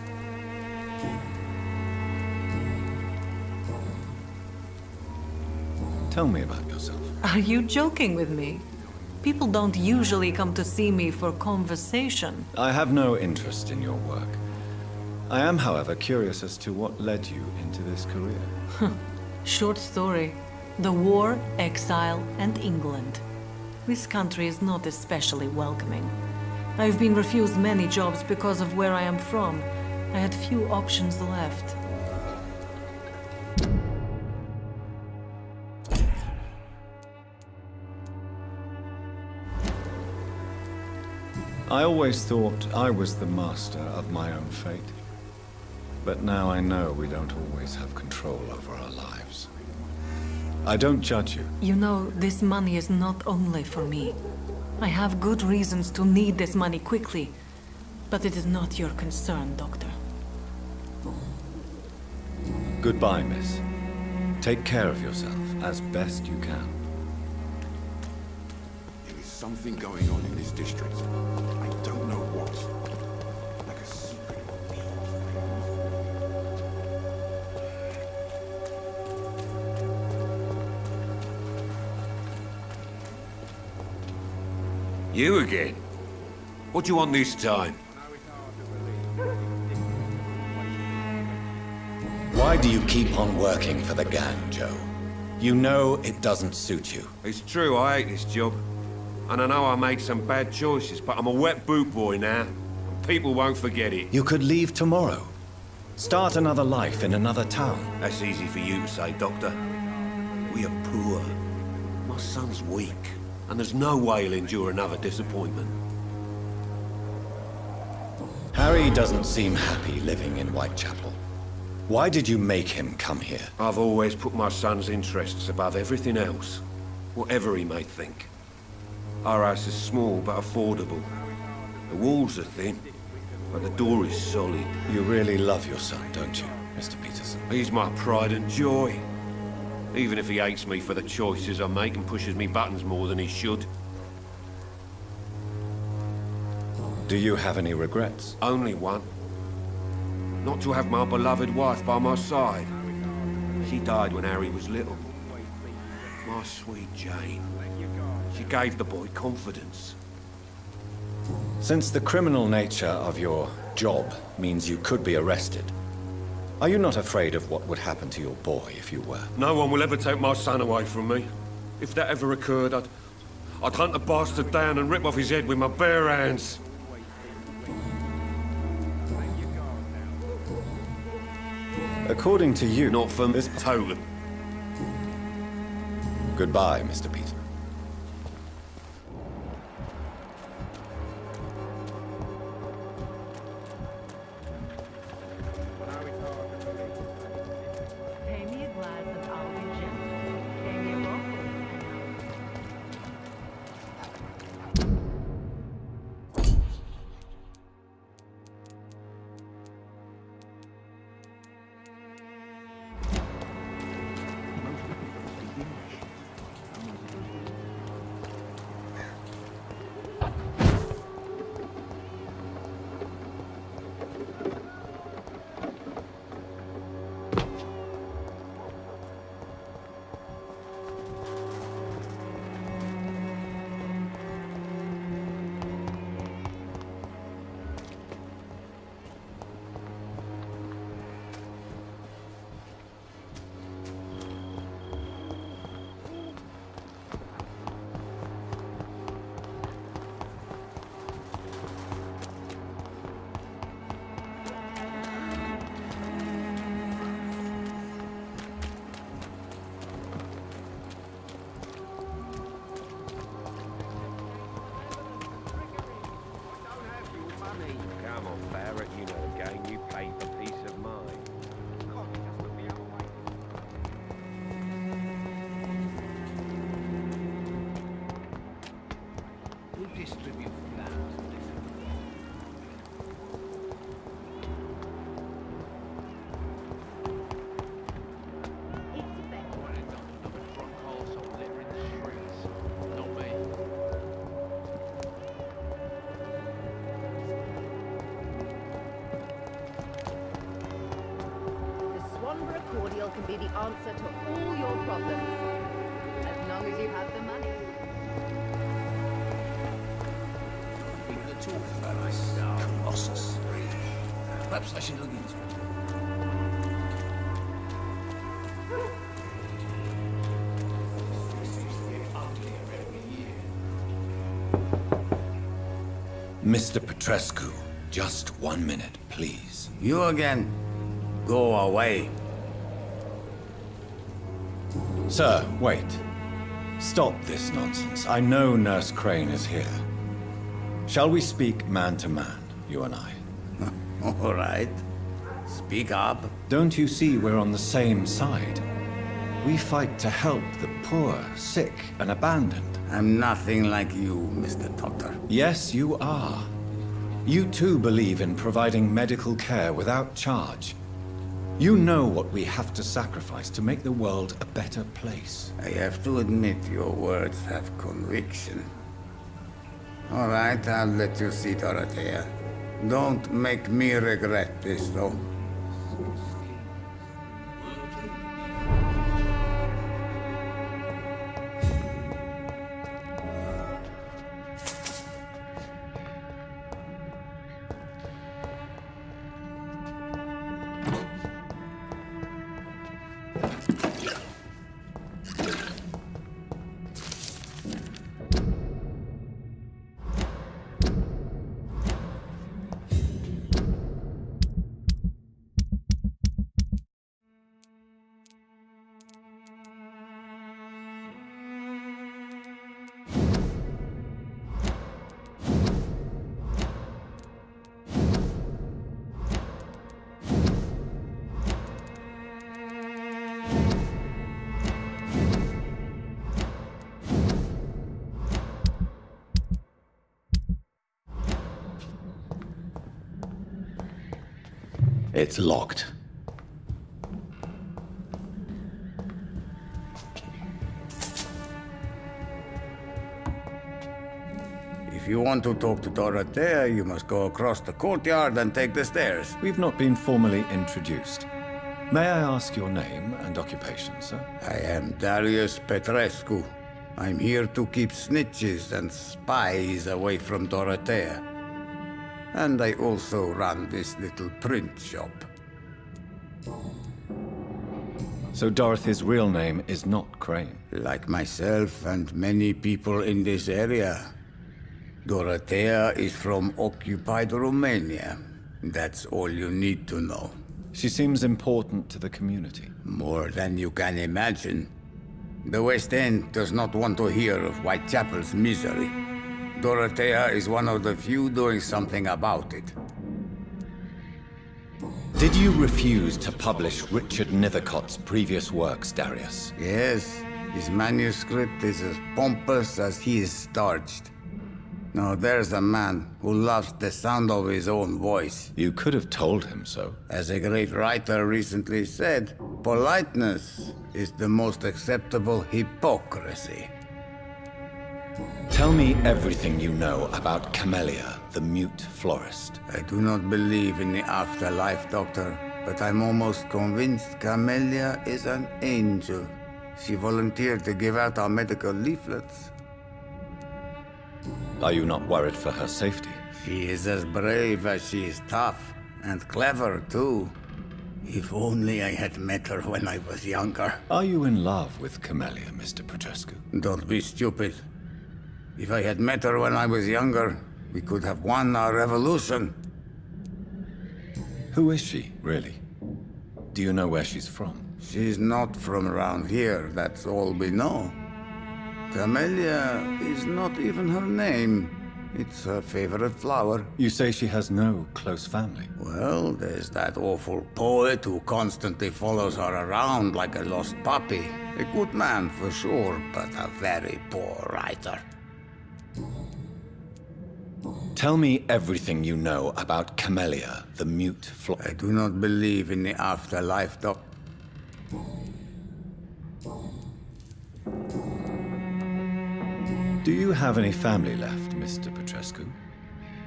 Tell me about yourself. Are you joking with me? People don't usually come to see me for conversation. I have no interest in your work. I am, however, curious as to what led you into this career. Short story. The war, exile, and England. This country is not especially welcoming. I've been refused many jobs because of where I am from. I had few options left. I always thought I was the master of my own fate. But now I know we don't always have control over our lives. I don't judge you. You know, this money is not only for me. I have good reasons to need this money quickly. But it is not your concern, Doctor. Goodbye, miss. Take care of yourself as best you can. There is something going on in this district. I don't know what. Like a secret. You again? What do you want this time? Why do you keep on working for the gang, Joe? You know it doesn't suit you. It's true, I hate this job. And I know I made some bad choices, but I'm a wet boot boy now. And people won't forget it. You could leave tomorrow. Start another life in another town. That's easy for you to say, Doctor. We are poor. My son's weak. And there's no way he'll endure another disappointment. Harry doesn't seem happy living in Whitechapel. Why did you make him come here? I've always put my son's interests above everything else, whatever he may think. Our house is small but affordable. The walls are thin, but the door is solid. You really love your son, don't you, Mr. Peterson? He's my pride and joy. Even if he hates me for the choices I make and pushes me buttons more than he should. Do you have any regrets? Only one. Not to have my beloved wife by my side. She died when Harry was little. My sweet Jane. She gave the boy confidence. Since the criminal nature of your job means you could be arrested, are you not afraid of what would happen to your boy if you were? No one will ever take my son away from me. If that ever occurred, I'd hunt the bastard down and rip off his head with my bare hands. According to you... Not for this total. Goodbye, Mr. Peter. Come on, Barrett, you know the game. You pay for peace of mind. Who distributes that? Cordial can be the answer to all your problems, as long as you have the money. People are talking about us. Colossus. Perhaps I should look into it. Mr. Petrescu, just 1 minute, please. You again? Go away. Sir, wait. Stop this nonsense. I know Nurse Crane is here. Shall we speak man to man, you and I? All right. Speak up. Don't you see we're on the same side? We fight to help the poor, sick, and abandoned. I'm nothing like you, Mr. Doctor. Yes, you are. You too believe in providing medical care without charge. You know what we have to sacrifice to make the world a better place. I have to admit your words have conviction. All right, I'll let you see Dorothea. Don't make me regret this, though. It's locked. If you want to talk to Dorothea, you must go across the courtyard and take the stairs. We've not been formally introduced. May I ask your name and occupation, sir? I am Darius Petrescu, I'm here to keep snitches and spies away from Dorothea. And I also run this little print shop. So Dorothy's real name is not Crane? Like myself and many people in this area. Dorothea is from occupied Romania. That's all you need to know. She seems important to the community. More than you can imagine. The West End does not want to hear of Whitechapel's misery. Dorothea is one of the few doing something about it. Did you refuse to publish Richard Nethercott's previous works, Darius? Yes, his manuscript is as pompous as he is starched. Now there's a man who loves the sound of his own voice. You could have told him so. As a great writer recently said, politeness is the most acceptable hypocrisy. Tell me everything you know about Camellia, the mute florist. I do not believe in the afterlife, Doctor, but I'm almost convinced Camellia is an angel. She volunteered to give out our medical leaflets. Are you not worried for her safety? She is as brave as she is tough, and clever too. If only I had met her when I was younger. Are you in love with Camellia, Mr. Petrescu? Don't be stupid. If I had met her when I was younger, we could have won our revolution. Who is she, really? Do you know where she's from? She's not from around here, that's all we know. Camellia is not even her name. It's her favorite flower. You say she has no close family? Well, there's that awful poet who constantly follows her around like a lost puppy. A good man for sure, but a very poor writer. Tell me everything you know about Camellia, the mute florist. I do not believe in the afterlife, Doc. Do you have any family left, Mr. Petrescu?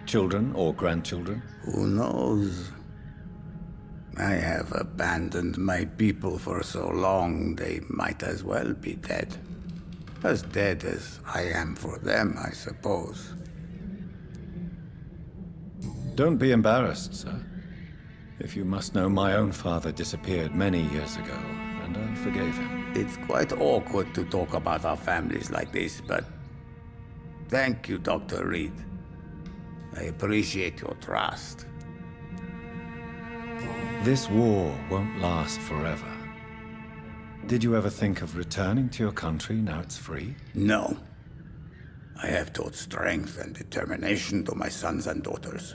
Children or grandchildren? Who knows? I have abandoned my people for so long, they might as well be dead. As dead as I am for them, I suppose. Don't be embarrassed, sir. If you must know, my own father disappeared many years ago, and I forgave him. It's quite awkward to talk about our families like this, but thank you, Dr. Reed. I appreciate your trust. This war won't last forever. Did you ever think of returning to your country now it's free? No. I have taught strength and determination to my sons and daughters.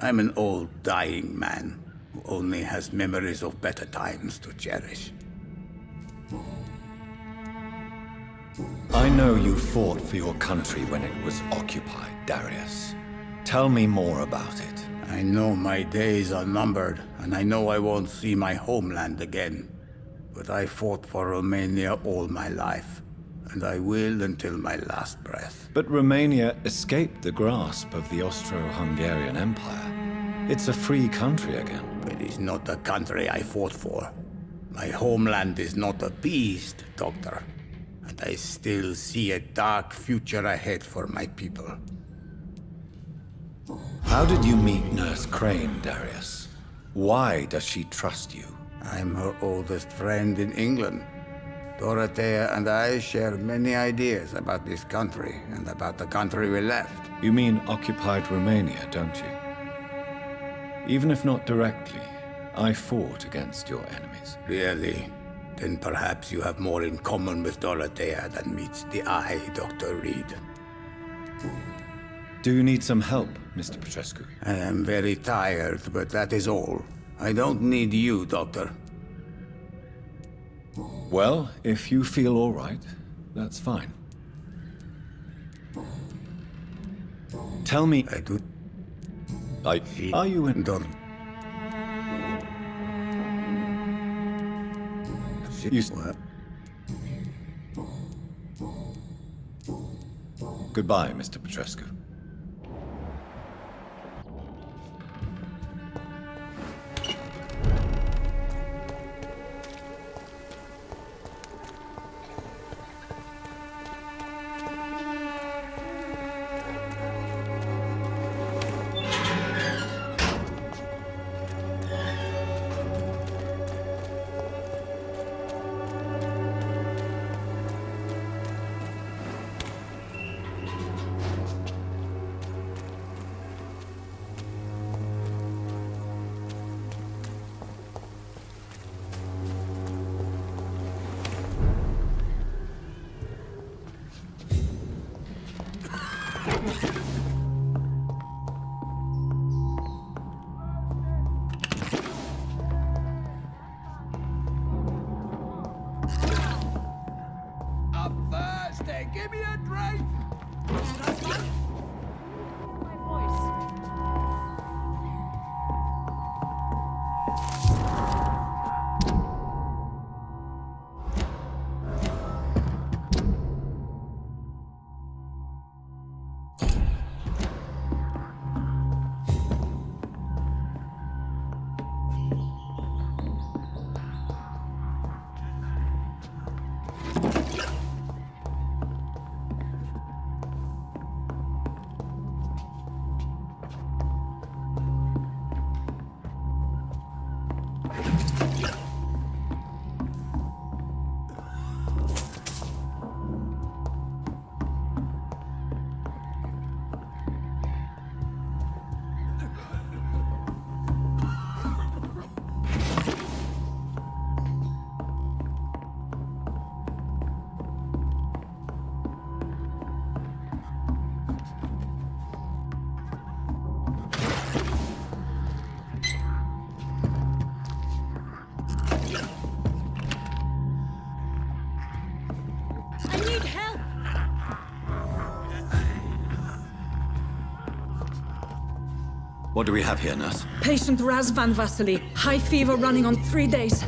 I'm an old, dying man who only has memories of better times to cherish. I know you fought for your country when it was occupied, Darius. Tell me more about it. I know my days are numbered, and I know I won't see my homeland again. But I fought for Romania all my life, and I will until my last breath. But Romania escaped the grasp of the Austro-Hungarian Empire. It's a free country again. It is not the country I fought for. My homeland is not appeased, Doctor. And I still see a dark future ahead for my people. How did you meet Nurse Crane, Darius? Why does she trust you? I'm her oldest friend in England. Dorothea and I share many ideas about this country and about the country we left. You mean occupied Romania, don't you? Even if not directly, I fought against your enemies. Really? Then perhaps you have more in common with Dorothea than meets the eye, Dr. Reed. Do you need some help, Mr. Petrescu? I am very tired, but that is all. I don't need you, Doctor. Well, if you feel all right, that's fine. Tell me... I do... Are you in... Don't... Goodbye, Mr. Petrescu. Hey, give me a drink! What do we have here, nurse? Patient Raz Van Vasily. High fever running on 3 days.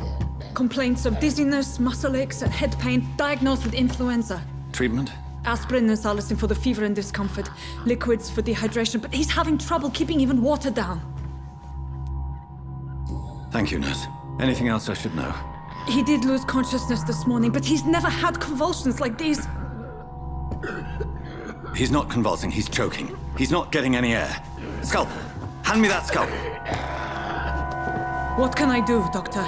Complaints of dizziness, muscle aches, and head pain. Diagnosed with influenza. Treatment? Aspirin and salicin for the fever and discomfort. Liquids for dehydration, but he's having trouble keeping even water down. Thank you, nurse. Anything else I should know? He did lose consciousness this morning, but he's never had convulsions like these. He's not convulsing, he's choking. He's not getting any air. Scalpel! Hand me that scalpel! What can I do, Doctor?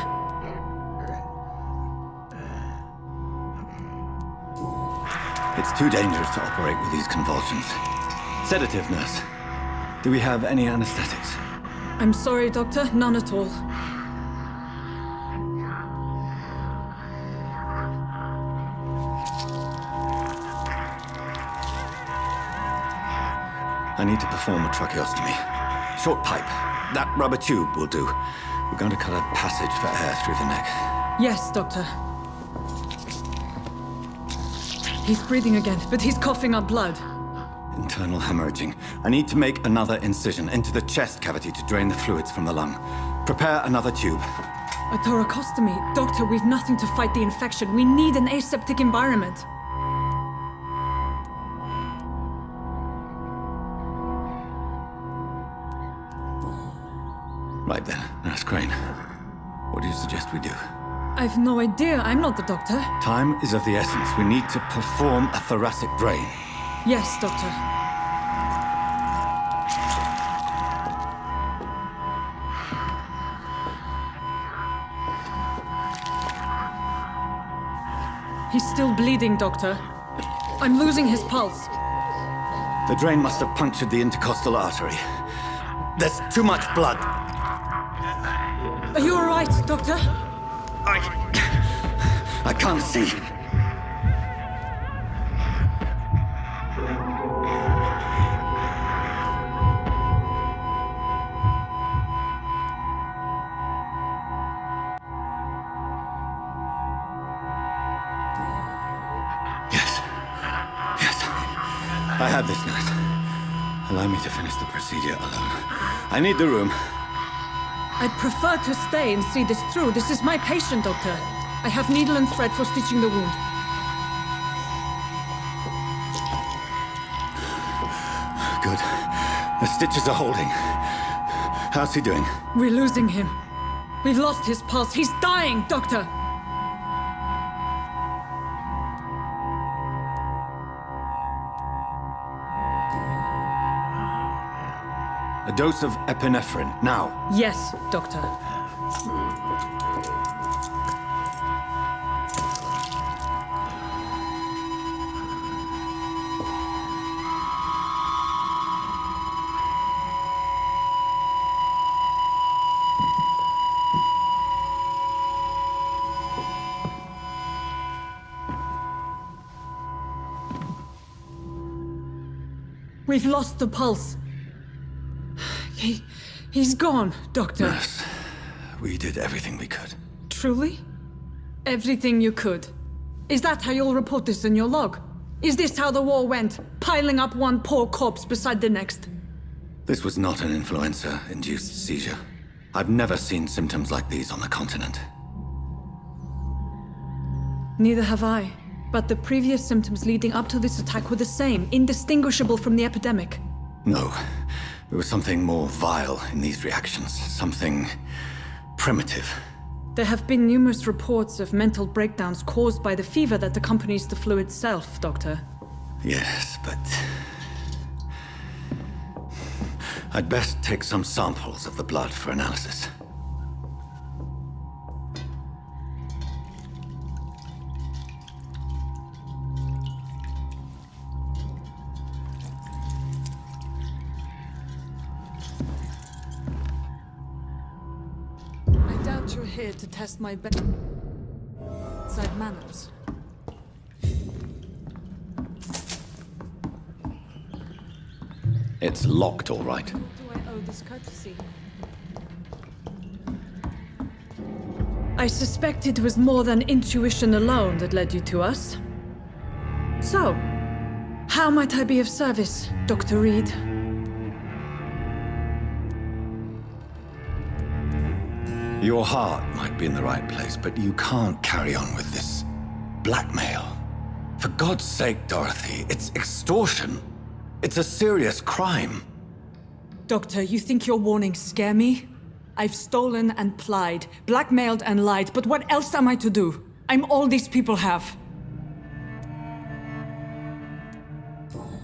It's too dangerous to operate with these convulsions. Sedative, nurse. Do we have any anesthetics? I'm sorry, Doctor. None at all. I need to perform a tracheostomy. Short pipe. That rubber tube will do. We're going to cut a passage for air through the neck. Yes, Doctor. He's breathing again, but he's coughing up blood. Internal hemorrhaging. I need to make another incision into the chest cavity to drain the fluids from the lung. Prepare another tube. A thoracostomy. Doctor, we've nothing to fight the infection. We need an aseptic environment. Right then, Nurse Crane. What do you suggest we do? I've no idea. I'm not the doctor. Time is of the essence. We need to perform a thoracic drain. Yes, Doctor. He's still bleeding, Doctor. I'm losing his pulse. The drain must have punctured the intercostal artery. There's too much blood. Are you all right, Doctor? I can't see. Yes. I have this, nurse. Allow me to finish the procedure alone. I need the room. I'd prefer to stay and see this through. This is my patient, Doctor. I have needle and thread for stitching the wound. Good. The stitches are holding. How's he doing? We're losing him. We've lost his pulse. He's dying, Doctor! A dose of epinephrine, now. Yes, Doctor. We've lost the pulse. He's gone, Doctor. Nurse, we did everything we could. Truly? Everything you could. Is that how you'll report this in your log? Is this how the war went? Piling up one poor corpse beside the next? This was not an influenza-induced seizure. I've never seen symptoms like these on the continent. Neither have I. But the previous symptoms leading up to this attack were the same, indistinguishable from the epidemic. No. There was something more vile in these reactions. Something primitive. There have been numerous reports of mental breakdowns caused by the fever that accompanies the flu itself, Doctor. Yes, but... I'd best take some samples of the blood for analysis. I doubt you're here to test my bedside manners. It's locked, all right. Do I owe this courtesy? I suspect it was more than intuition alone that led you to us. So, how might I be of service, Dr. Reed? Your heart might be in the right place, but you can't carry on with this blackmail. For God's sake, Dorothy, it's extortion. It's a serious crime. Doctor, you think your warnings scare me? I've stolen and plied, blackmailed and lied, but what else am I to do? I'm all these people have.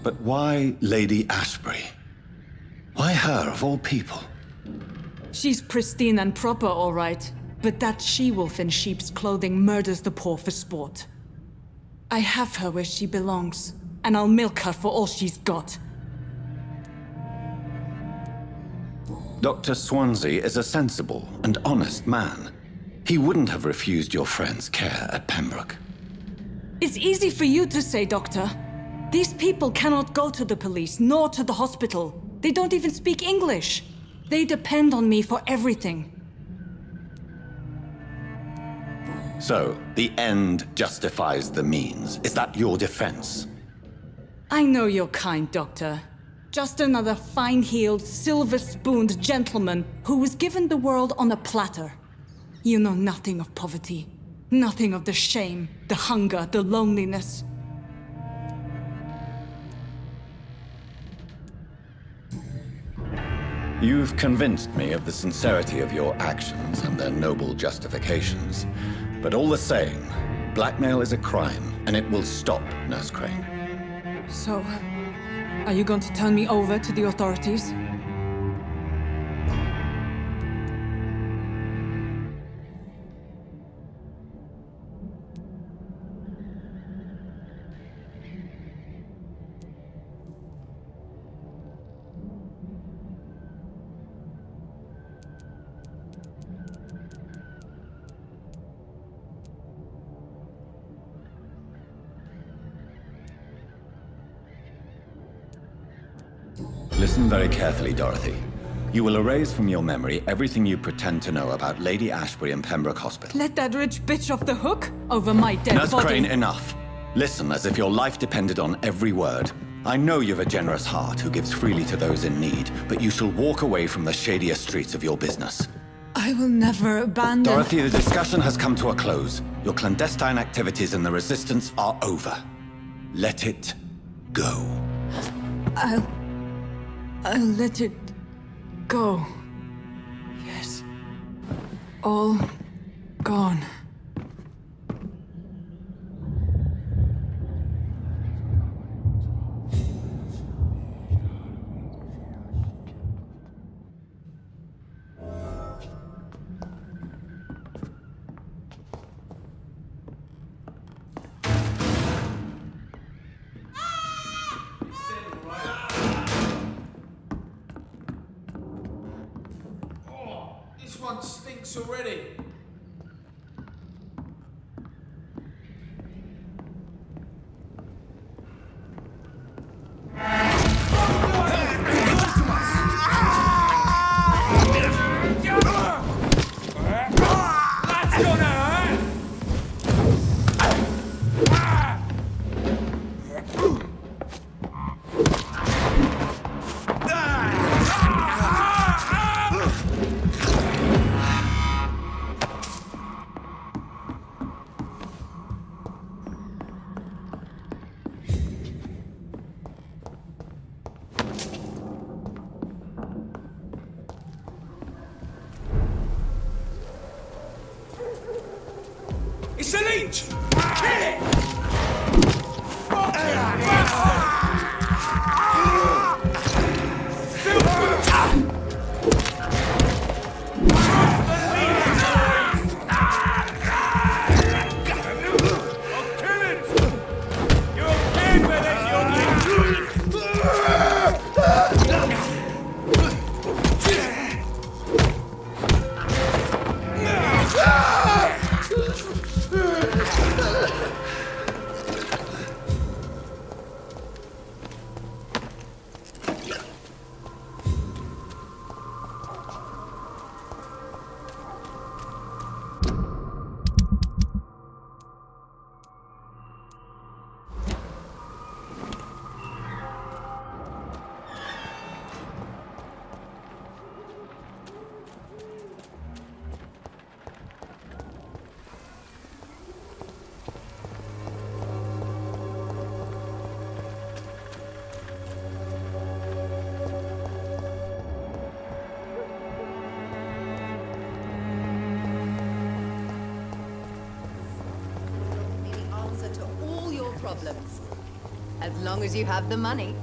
But why Lady Ashbury? Why her, of all people? She's pristine and proper, all right. But that she-wolf in sheep's clothing murders the poor for sport. I have her where she belongs, and I'll milk her for all she's got. Dr. Swansea is a sensible and honest man. He wouldn't have refused your friend's care at Pembroke. It's easy for you to say, Doctor. These people cannot go to the police, nor to the hospital. They don't even speak English. They depend on me for everything. So, the end justifies the means. Is that your defense? I know you're kind, Doctor. Just another fine-heeled, silver-spooned gentleman who was given the world on a platter. You know nothing of poverty. Nothing of the shame, the hunger, the loneliness. You've convinced me of the sincerity of your actions and their noble justifications. But all the same, blackmail is a crime, and it will stop, Nurse Crane. So, are you going to turn me over to the authorities? Listen very carefully, Dorothy. You will erase from your memory everything you pretend to know about Lady Ashbury and Pembroke Hospital. Let that rich bitch off the hook over my dead Nurse body. Crane, enough. Listen as if your life depended on every word. I know you've a generous heart who gives freely to those in need, but you shall walk away from the shadier streets of your business. I will never abandon... Dorothy, the discussion has come to a close. Your clandestine activities in the Resistance are over. Let it go. I'll let it go. Yes. All gone. This one stinks already. That's gonna hurt. it! Problems. As long as you have the money.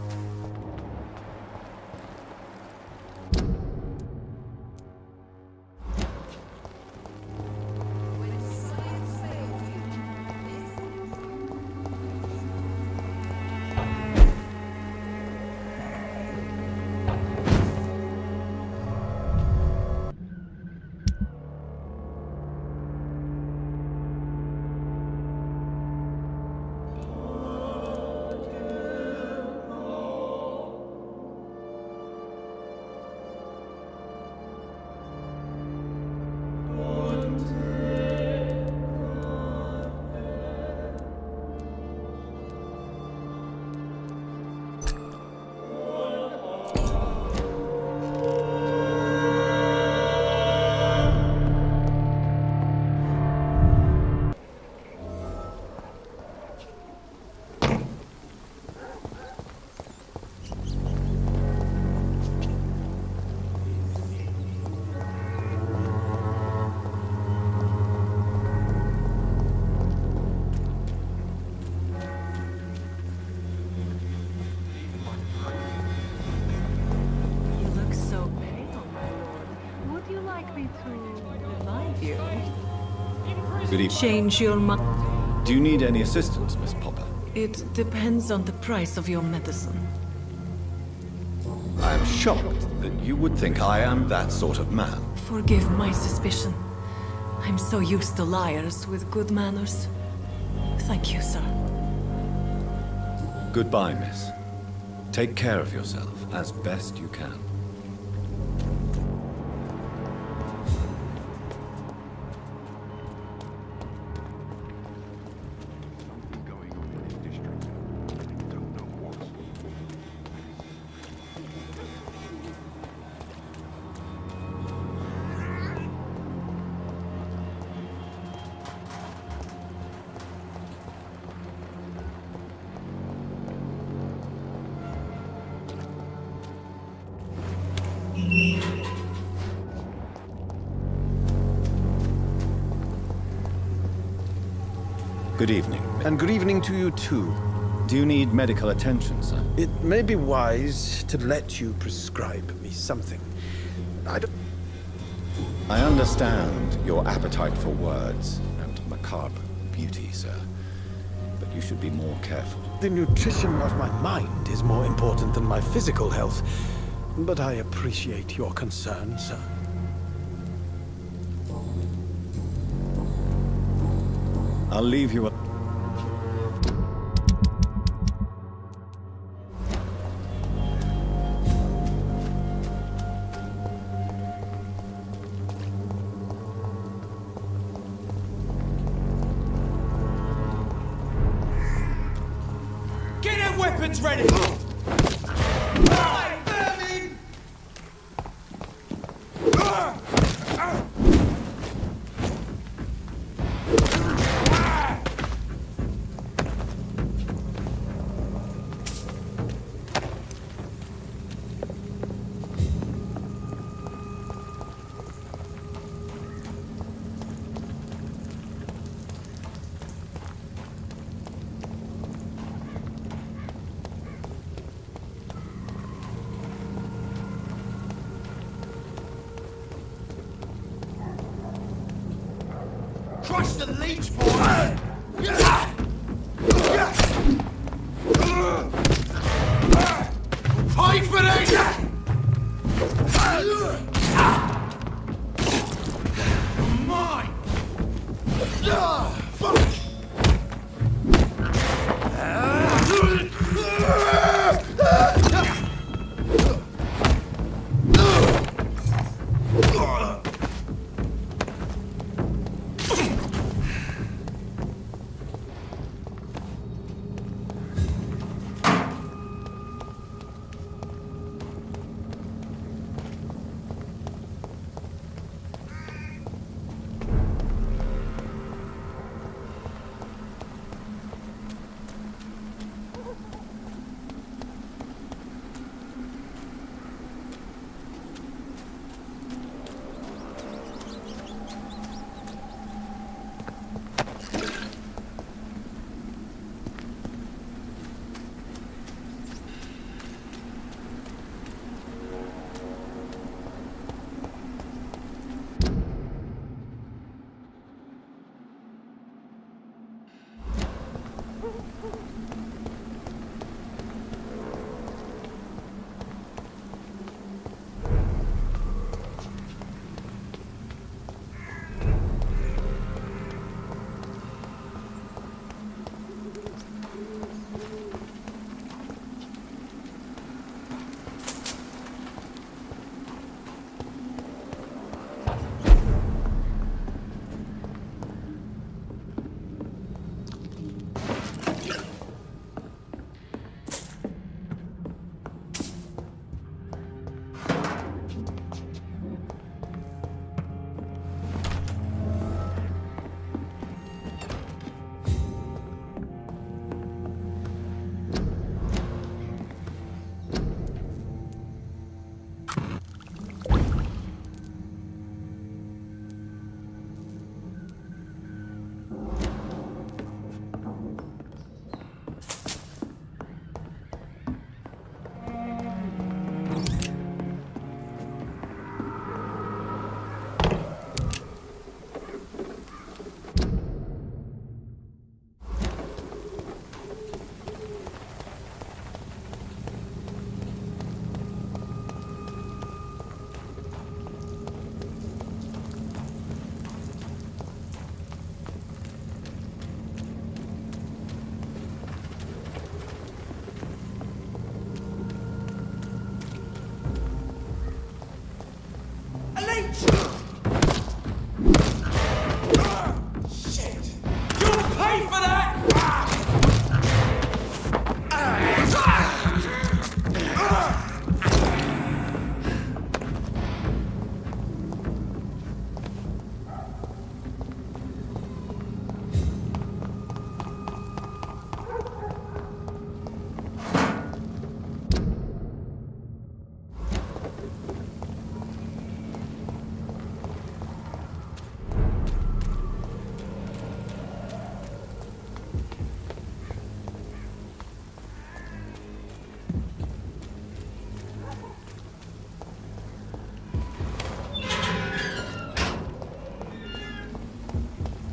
Change your mind. Do you need any assistance, Miss Popper? It depends on the price of your medicine. I am shocked that you would think I am that sort of man. Forgive my suspicion. I'm so used to liars with good manners. Thank you, sir. Goodbye, miss. Take care of yourself as best you can. Good evening. And good evening to you too. Do you need medical attention, sir? It may be wise to let you prescribe me something. I understand your appetite for words and macabre beauty, sir. But you should be more careful. The nutrition of my mind is more important than my physical health. But I appreciate your concern, sir. I'll leave you. Get their weapons ready! the leech, boy! Pay for this! Mine! Fuck!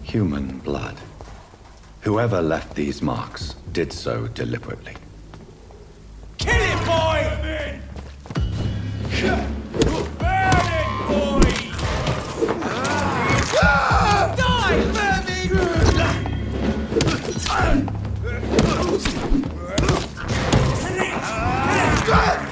Human blood. Whoever left these marks did so deliberately. Kill it, boy! Burn it, boy! Die,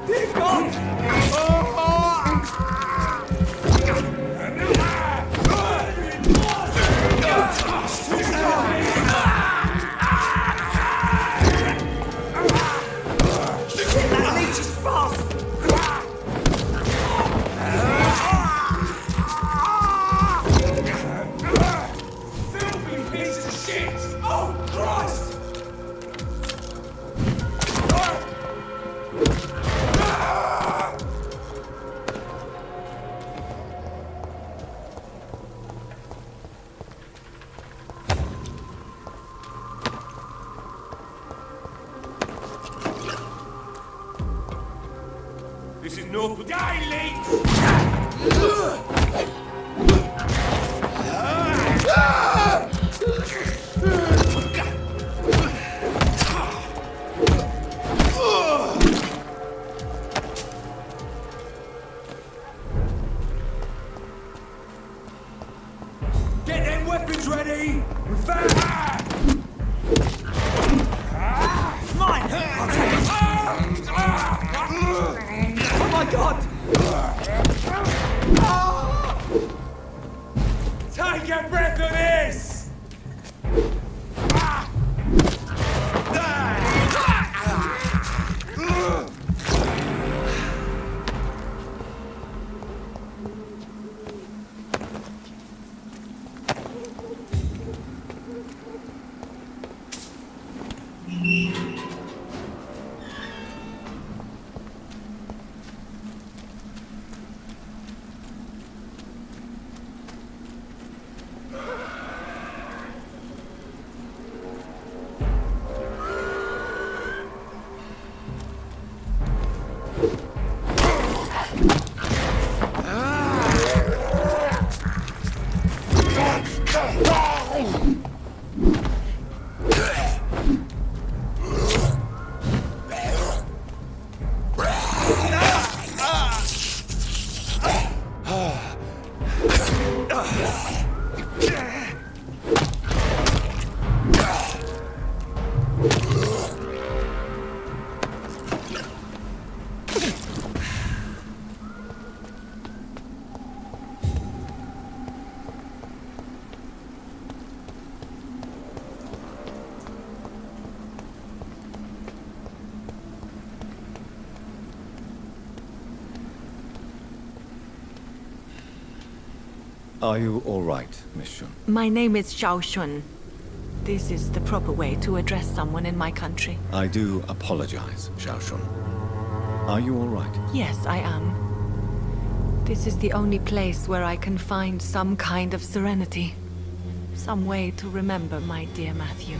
Dear God! That leech is fast! Filthy piece of shit! Oh, Christ! This is Norfolk. Die, Leech! Get them weapons ready! We're fast! Mine! I'll take it! Oh my God! Take a breath of this! Are you all right, Miss Shun? My name is Xiao Shun. This is the proper way to address someone in my country. I do apologize, Xiao Shun. Are you all right? Yes, I am. This is the only place where I can find some kind of serenity. Some way to remember my dear Matthew.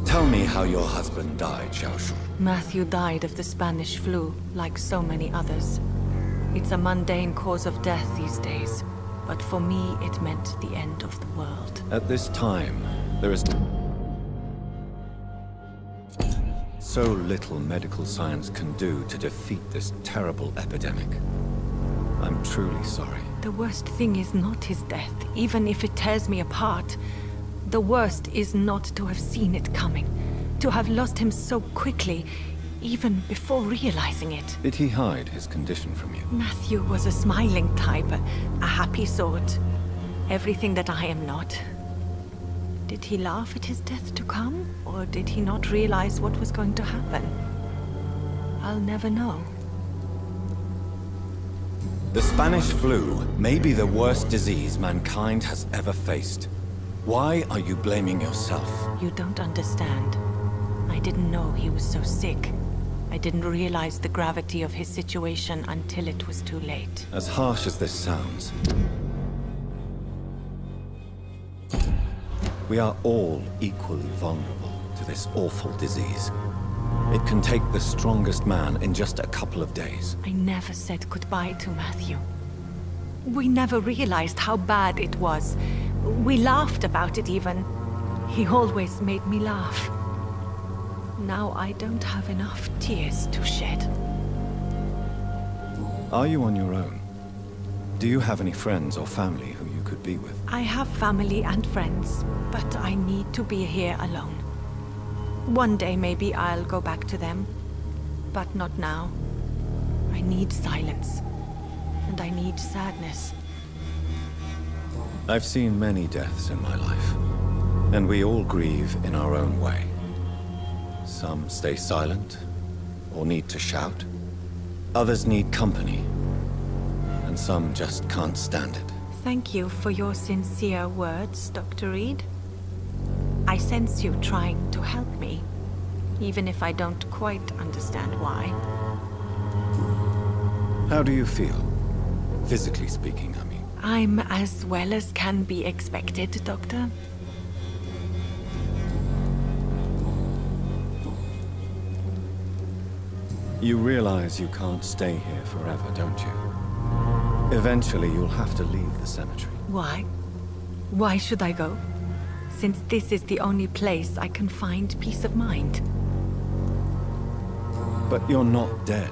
Tell me how your husband died, Xiao Shun. Matthew died of the Spanish flu, like so many others. It's a mundane cause of death these days, but for me it meant the end of the world. At this time, there is so little medical science can do to defeat this terrible epidemic. I'm truly sorry. The worst thing is not his death, even if it tears me apart. The worst is not to have seen it coming, to have lost him so quickly, even before realizing it. Did he hide his condition from you? Matthew was a smiling type, a happy sort. Everything that I am not. Did he laugh at his death to come, or did he not realize what was going to happen? I'll never know. The Spanish flu may be the worst disease mankind has ever faced. Why are you blaming yourself? You don't understand. I didn't know he was so sick. I didn't realize the gravity of his situation until it was too late. As harsh as this sounds, we are all equally vulnerable to this awful disease. It can take the strongest man in just a couple of days. I never said goodbye to Matthew. We never realized how bad it was. We laughed about it even. He always made me laugh. Now I don't have enough tears to shed. Are you on your own? Do you have any friends or family who you could be with? I have family and friends, but I need to be here alone. One day maybe I'll go back to them, but not now. I need silence, and I need sadness. I've seen many deaths in my life, and we all grieve in our own way. Some stay silent, or need to shout. Others need company, and some just can't stand it. Thank you for your sincere words, Dr. Reed. I sense you trying to help me, even if I don't quite understand why. How do you feel? Physically speaking, I mean. I'm as well as can be expected, Doctor. You realize you can't stay here forever, don't you? Eventually, you'll have to leave the cemetery. Why? Why should I go? Since this is the only place I can find peace of mind. But you're not dead.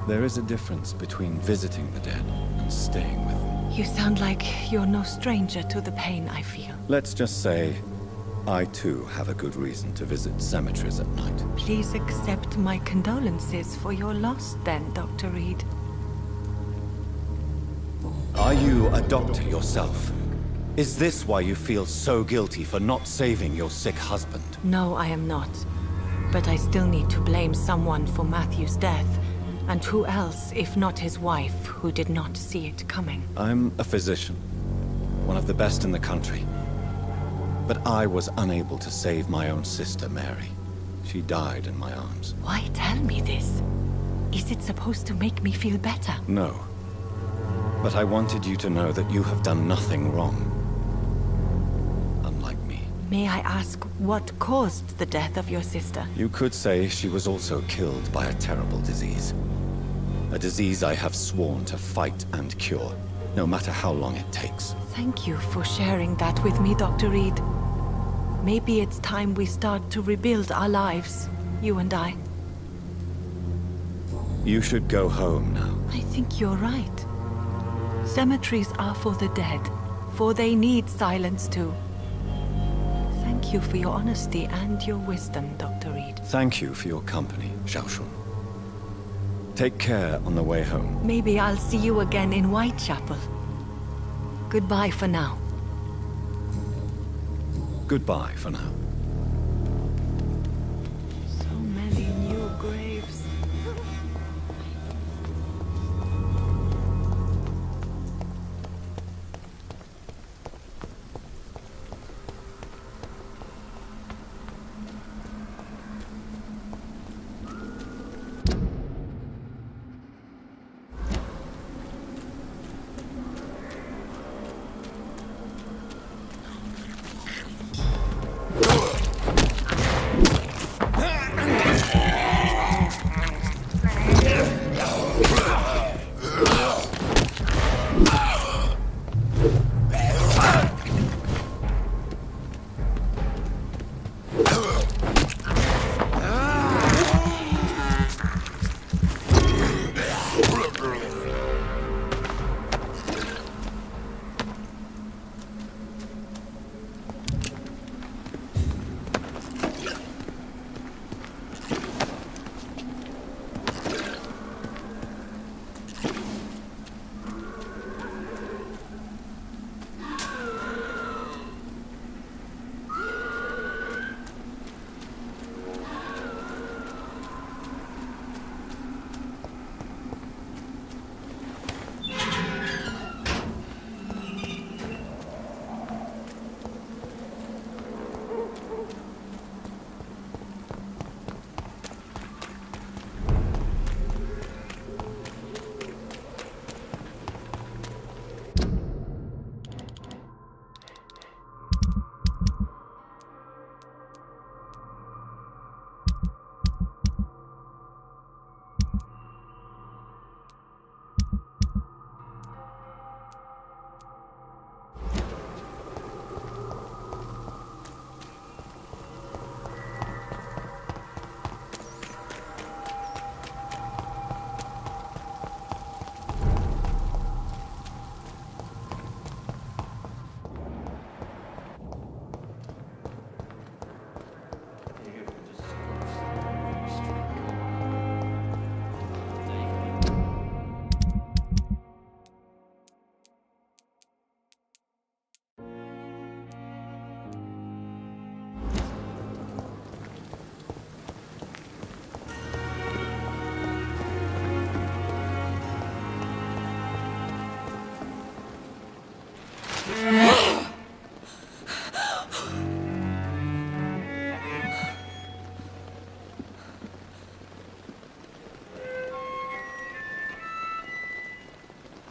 There is a difference between visiting the dead and staying with them. You sound like you're no stranger to the pain I feel. Let's just say, I too have a good reason to visit cemeteries at night. Please accept my condolences for your loss then, Dr. Reed. Are you a doctor yourself? Is this why you feel so guilty for not saving your sick husband? No, I am not. But I still need to blame someone for Matthew's death. And who else, if not his wife, who did not see it coming? I'm a physician, one of the best in the country. But I was unable to save my own sister, Mary. She died in my arms. Why tell me this? Is it supposed to make me feel better? No. But I wanted you to know that you have done nothing wrong. Unlike me. May I ask what caused the death of your sister? You could say she was also killed by a terrible disease. A disease I have sworn to fight and cure, no matter how long it takes. Thank you for sharing that with me, Dr. Reed. Maybe it's time we start to rebuild our lives, you and I. You should go home now. I think you're right. Cemeteries are for the dead, for they need silence too. Thank you for your honesty and your wisdom, Dr. Reed. Thank you for your company, Xiaoshun. Take care on the way home. Maybe I'll see you again in Whitechapel. Goodbye for now. Goodbye for now. So many new graves.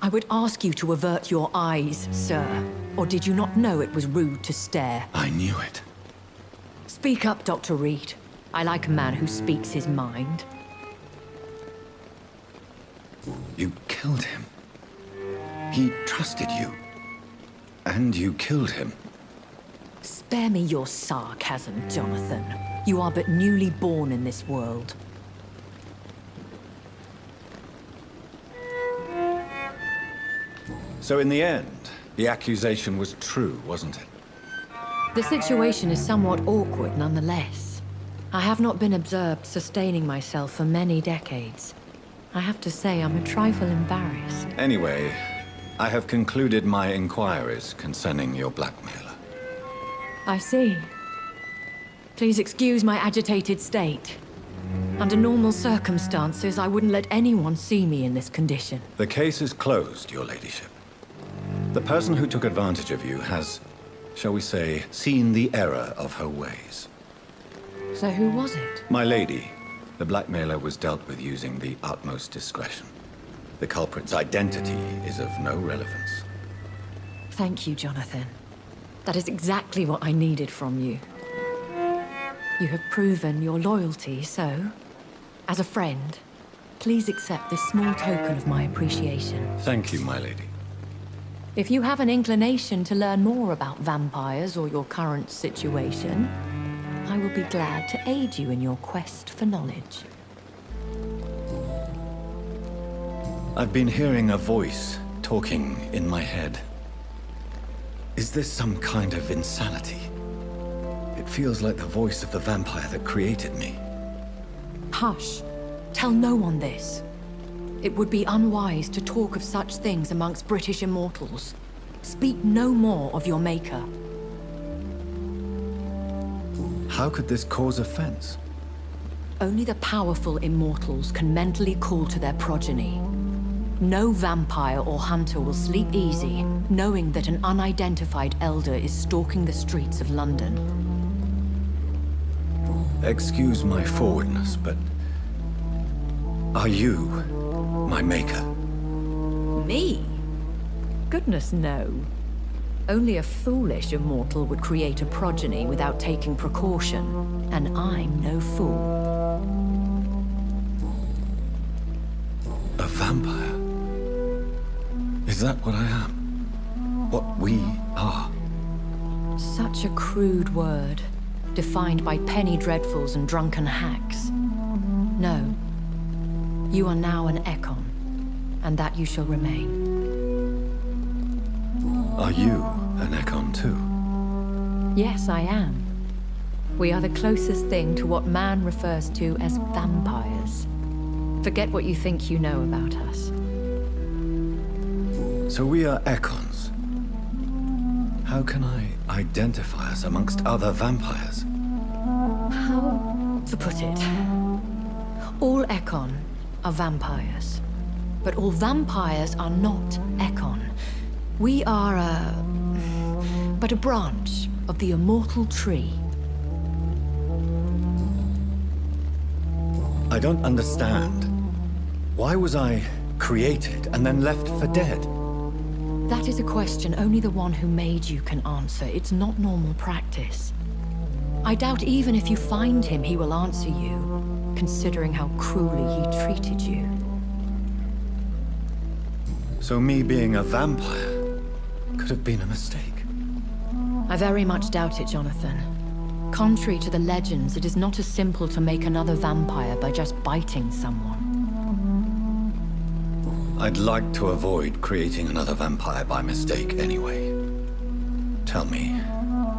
I would ask you to avert your eyes, sir. Or did you not know it was rude to stare? I knew it. Speak up, Dr. Reed. I like a man who speaks his mind. You killed him. He trusted you. And you killed him. Spare me your sarcasm, Jonathan. You are but newly born in this world. So in the end, the accusation was true, wasn't it? The situation is somewhat awkward nonetheless. I have not been observed sustaining myself for many decades. I have to say I'm a trifle embarrassed. Anyway, I have concluded my inquiries concerning your blackmailer. I see. Please excuse my agitated state. Under normal circumstances, I wouldn't let anyone see me in this condition. The case is closed, your ladyship. The person who took advantage of you has, shall we say, seen the error of her ways. So who was it? My lady, the blackmailer was dealt with using the utmost discretion. The culprit's identity is of no relevance. Thank you, Jonathan. That is exactly what I needed from you. You have proven your loyalty, so, as a friend, please accept this small token of my appreciation. Thank you, my lady. If you have an inclination to learn more about vampires or your current situation, I will be glad to aid you in your quest for knowledge. I've been hearing a voice talking in my head. Is this some kind of insanity? It feels like the voice of the vampire that created me. Hush. Tell no one this. It would be unwise to talk of such things amongst British immortals. Speak no more of your maker. How could this cause offense? Only the powerful immortals can mentally call to their progeny. No vampire or hunter will sleep easy, knowing that an unidentified elder is stalking the streets of London. Excuse my forwardness, but are you my maker? Me? Goodness, no. Only a foolish immortal would create a progeny without taking precaution, and I'm no fool. A vampire? Is that what I am? What we are? Such a crude word, defined by penny dreadfuls and drunken hacks. No. You are now an Ekon, and that you shall remain. Are you an Ekon too? Yes, I am. We are the closest thing to what man refers to as vampires. Forget what you think you know about us. So we are Ekons. How can I identify us amongst other vampires? How to put it? All Ekon are vampires. But all vampires are not Ekon. We are but a branch of the immortal tree. I don't understand. Why was I created and then left for dead? That is a question only the one who made you can answer. It's not normal practice. I doubt even if you find him, he will answer you, considering how cruelly he treated you. So me being a vampire could have been a mistake. I very much doubt it, Jonathan. Contrary to the legends, it is not as simple to make another vampire by just biting someone. I'd like to avoid creating another vampire by mistake anyway. Tell me,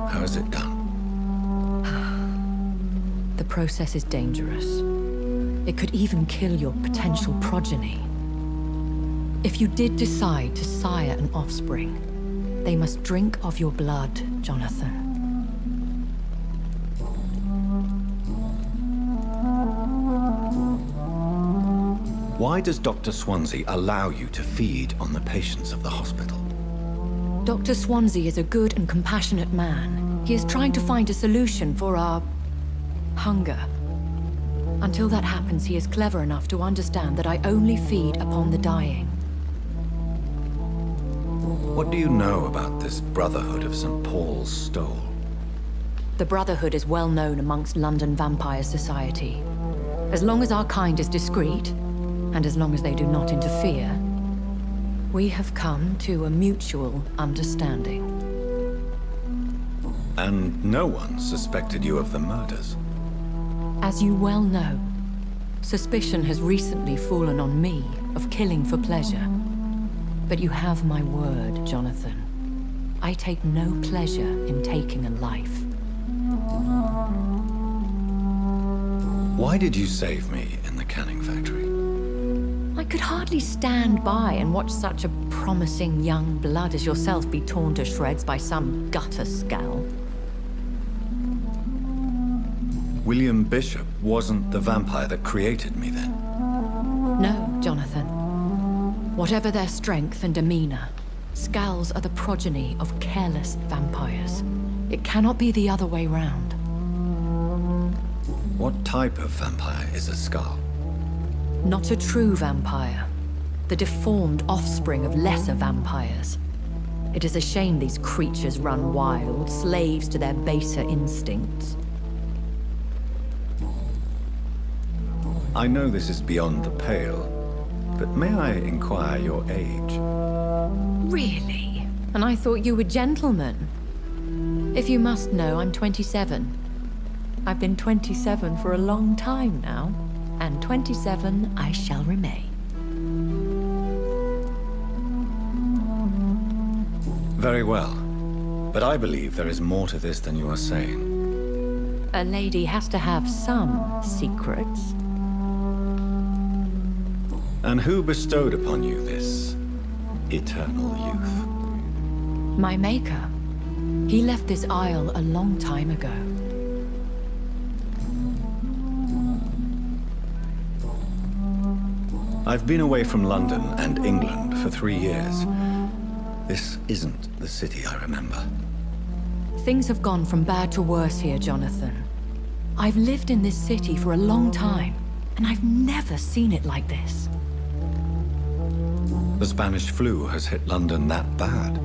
how is it done? The process is dangerous. It could even kill your potential progeny. If you did decide to sire an offspring, they must drink of your blood, Jonathan. Why does Dr. Swansea allow you to feed on the patients of the hospital? Dr. Swansea is a good and compassionate man. He is trying to find a solution for our hunger. Until that happens, he is clever enough to understand that I only feed upon the dying. What do you know about this Brotherhood of St. Paul's Stole? The Brotherhood is well known amongst London vampire society. As long as our kind is discreet, and as long as they do not interfere, we have come to a mutual understanding. And no one suspected you of the murders? As you well know, suspicion has recently fallen on me of killing for pleasure. But you have my word, Jonathan. I take no pleasure in taking a life. Why did you save me in the canning factory? I could hardly stand by and watch such a promising young blood as yourself be torn to shreds by some gutter scowl. William Bishop wasn't the vampire that created me then? No, Jonathan. Whatever their strength and demeanor, Scowls are the progeny of careless vampires. It cannot be the other way round. What type of vampire is a Scowl? Not a true vampire. The deformed offspring of lesser vampires. It is a shame these creatures run wild, slaves to their baser instincts. I know this is beyond the pale, but may I inquire your age? Really? And I thought you were gentlemen. If you must know, I'm 27. I've been 27 for a long time now, and 27 I shall remain. Very well, but I believe there is more to this than you are saying. A lady has to have some secrets. And who bestowed upon you this eternal youth? My maker. He left this isle a long time ago. I've been away from London and England for 3 years. This isn't the city I remember. Things have gone from bad to worse here, Jonathan. I've lived in this city for a long time, and I've never seen it like this. The Spanish flu has hit London that bad?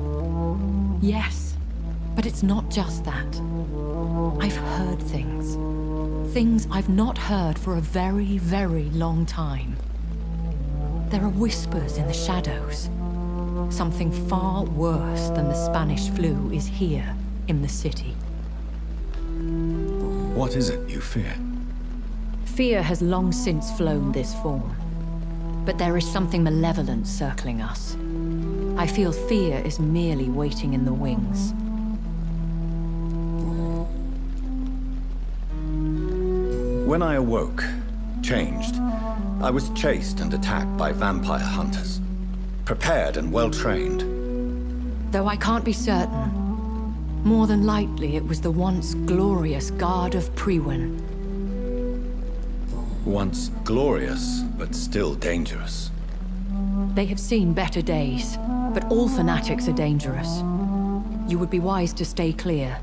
Yes, but it's not just that. I've heard things. Things I've not heard for a very, very long time. There are whispers in the shadows. Something far worse than the Spanish flu is here in the city. What is it you fear? Fear has long since flown this form. But there is something malevolent circling us. I feel fear is merely waiting in the wings. When I awoke, changed, I was chased and attacked by vampire hunters. Prepared and well-trained. Though I can't be certain, more than likely it was the once glorious Guard of Priwen. Once glorious, but still dangerous. They have seen better days, but all fanatics are dangerous. You would be wise to stay clear.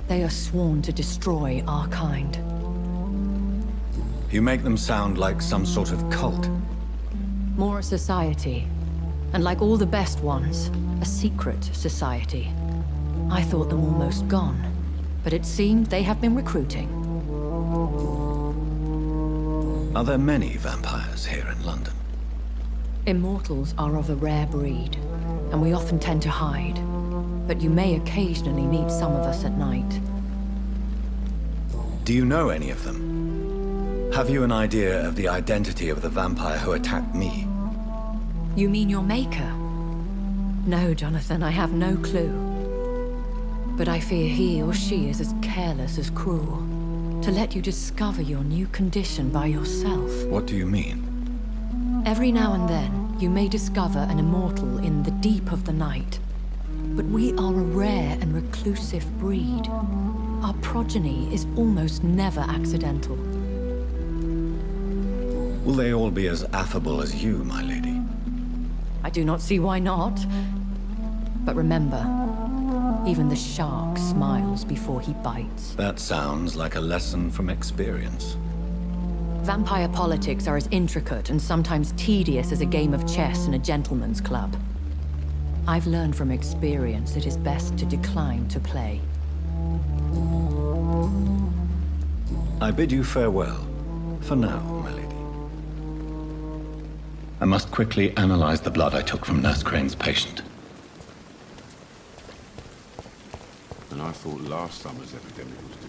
They are sworn to destroy our kind. You make them sound like some sort of cult. More a society. And like all the best ones, a secret society. I thought them almost gone, but it seemed they have been recruiting. Are there many vampires here in London? Immortals are of a rare breed, and we often tend to hide. But you may occasionally meet some of us at night. Do you know any of them? Have you an idea of the identity of the vampire who attacked me? You mean your maker? No, Jonathan, I have no clue. But I fear he or she is as careless as cruel. To let you discover your new condition by yourself. What do you mean? Every now and then, you may discover an immortal in the deep of the night. But we are a rare and reclusive breed. Our progeny is almost never accidental. Will they all be as affable as you, my lady? I do not see why not. But remember, even the shark smiles before he bites. That sounds like a lesson from experience. Vampire politics are as intricate and sometimes tedious as a game of chess in a gentleman's club. I've learned from experience it is best to decline to play. I bid you farewell, for now, my lady. I must quickly analyze the blood I took from Nurse Crane's patient. And I thought last summer's epidemic was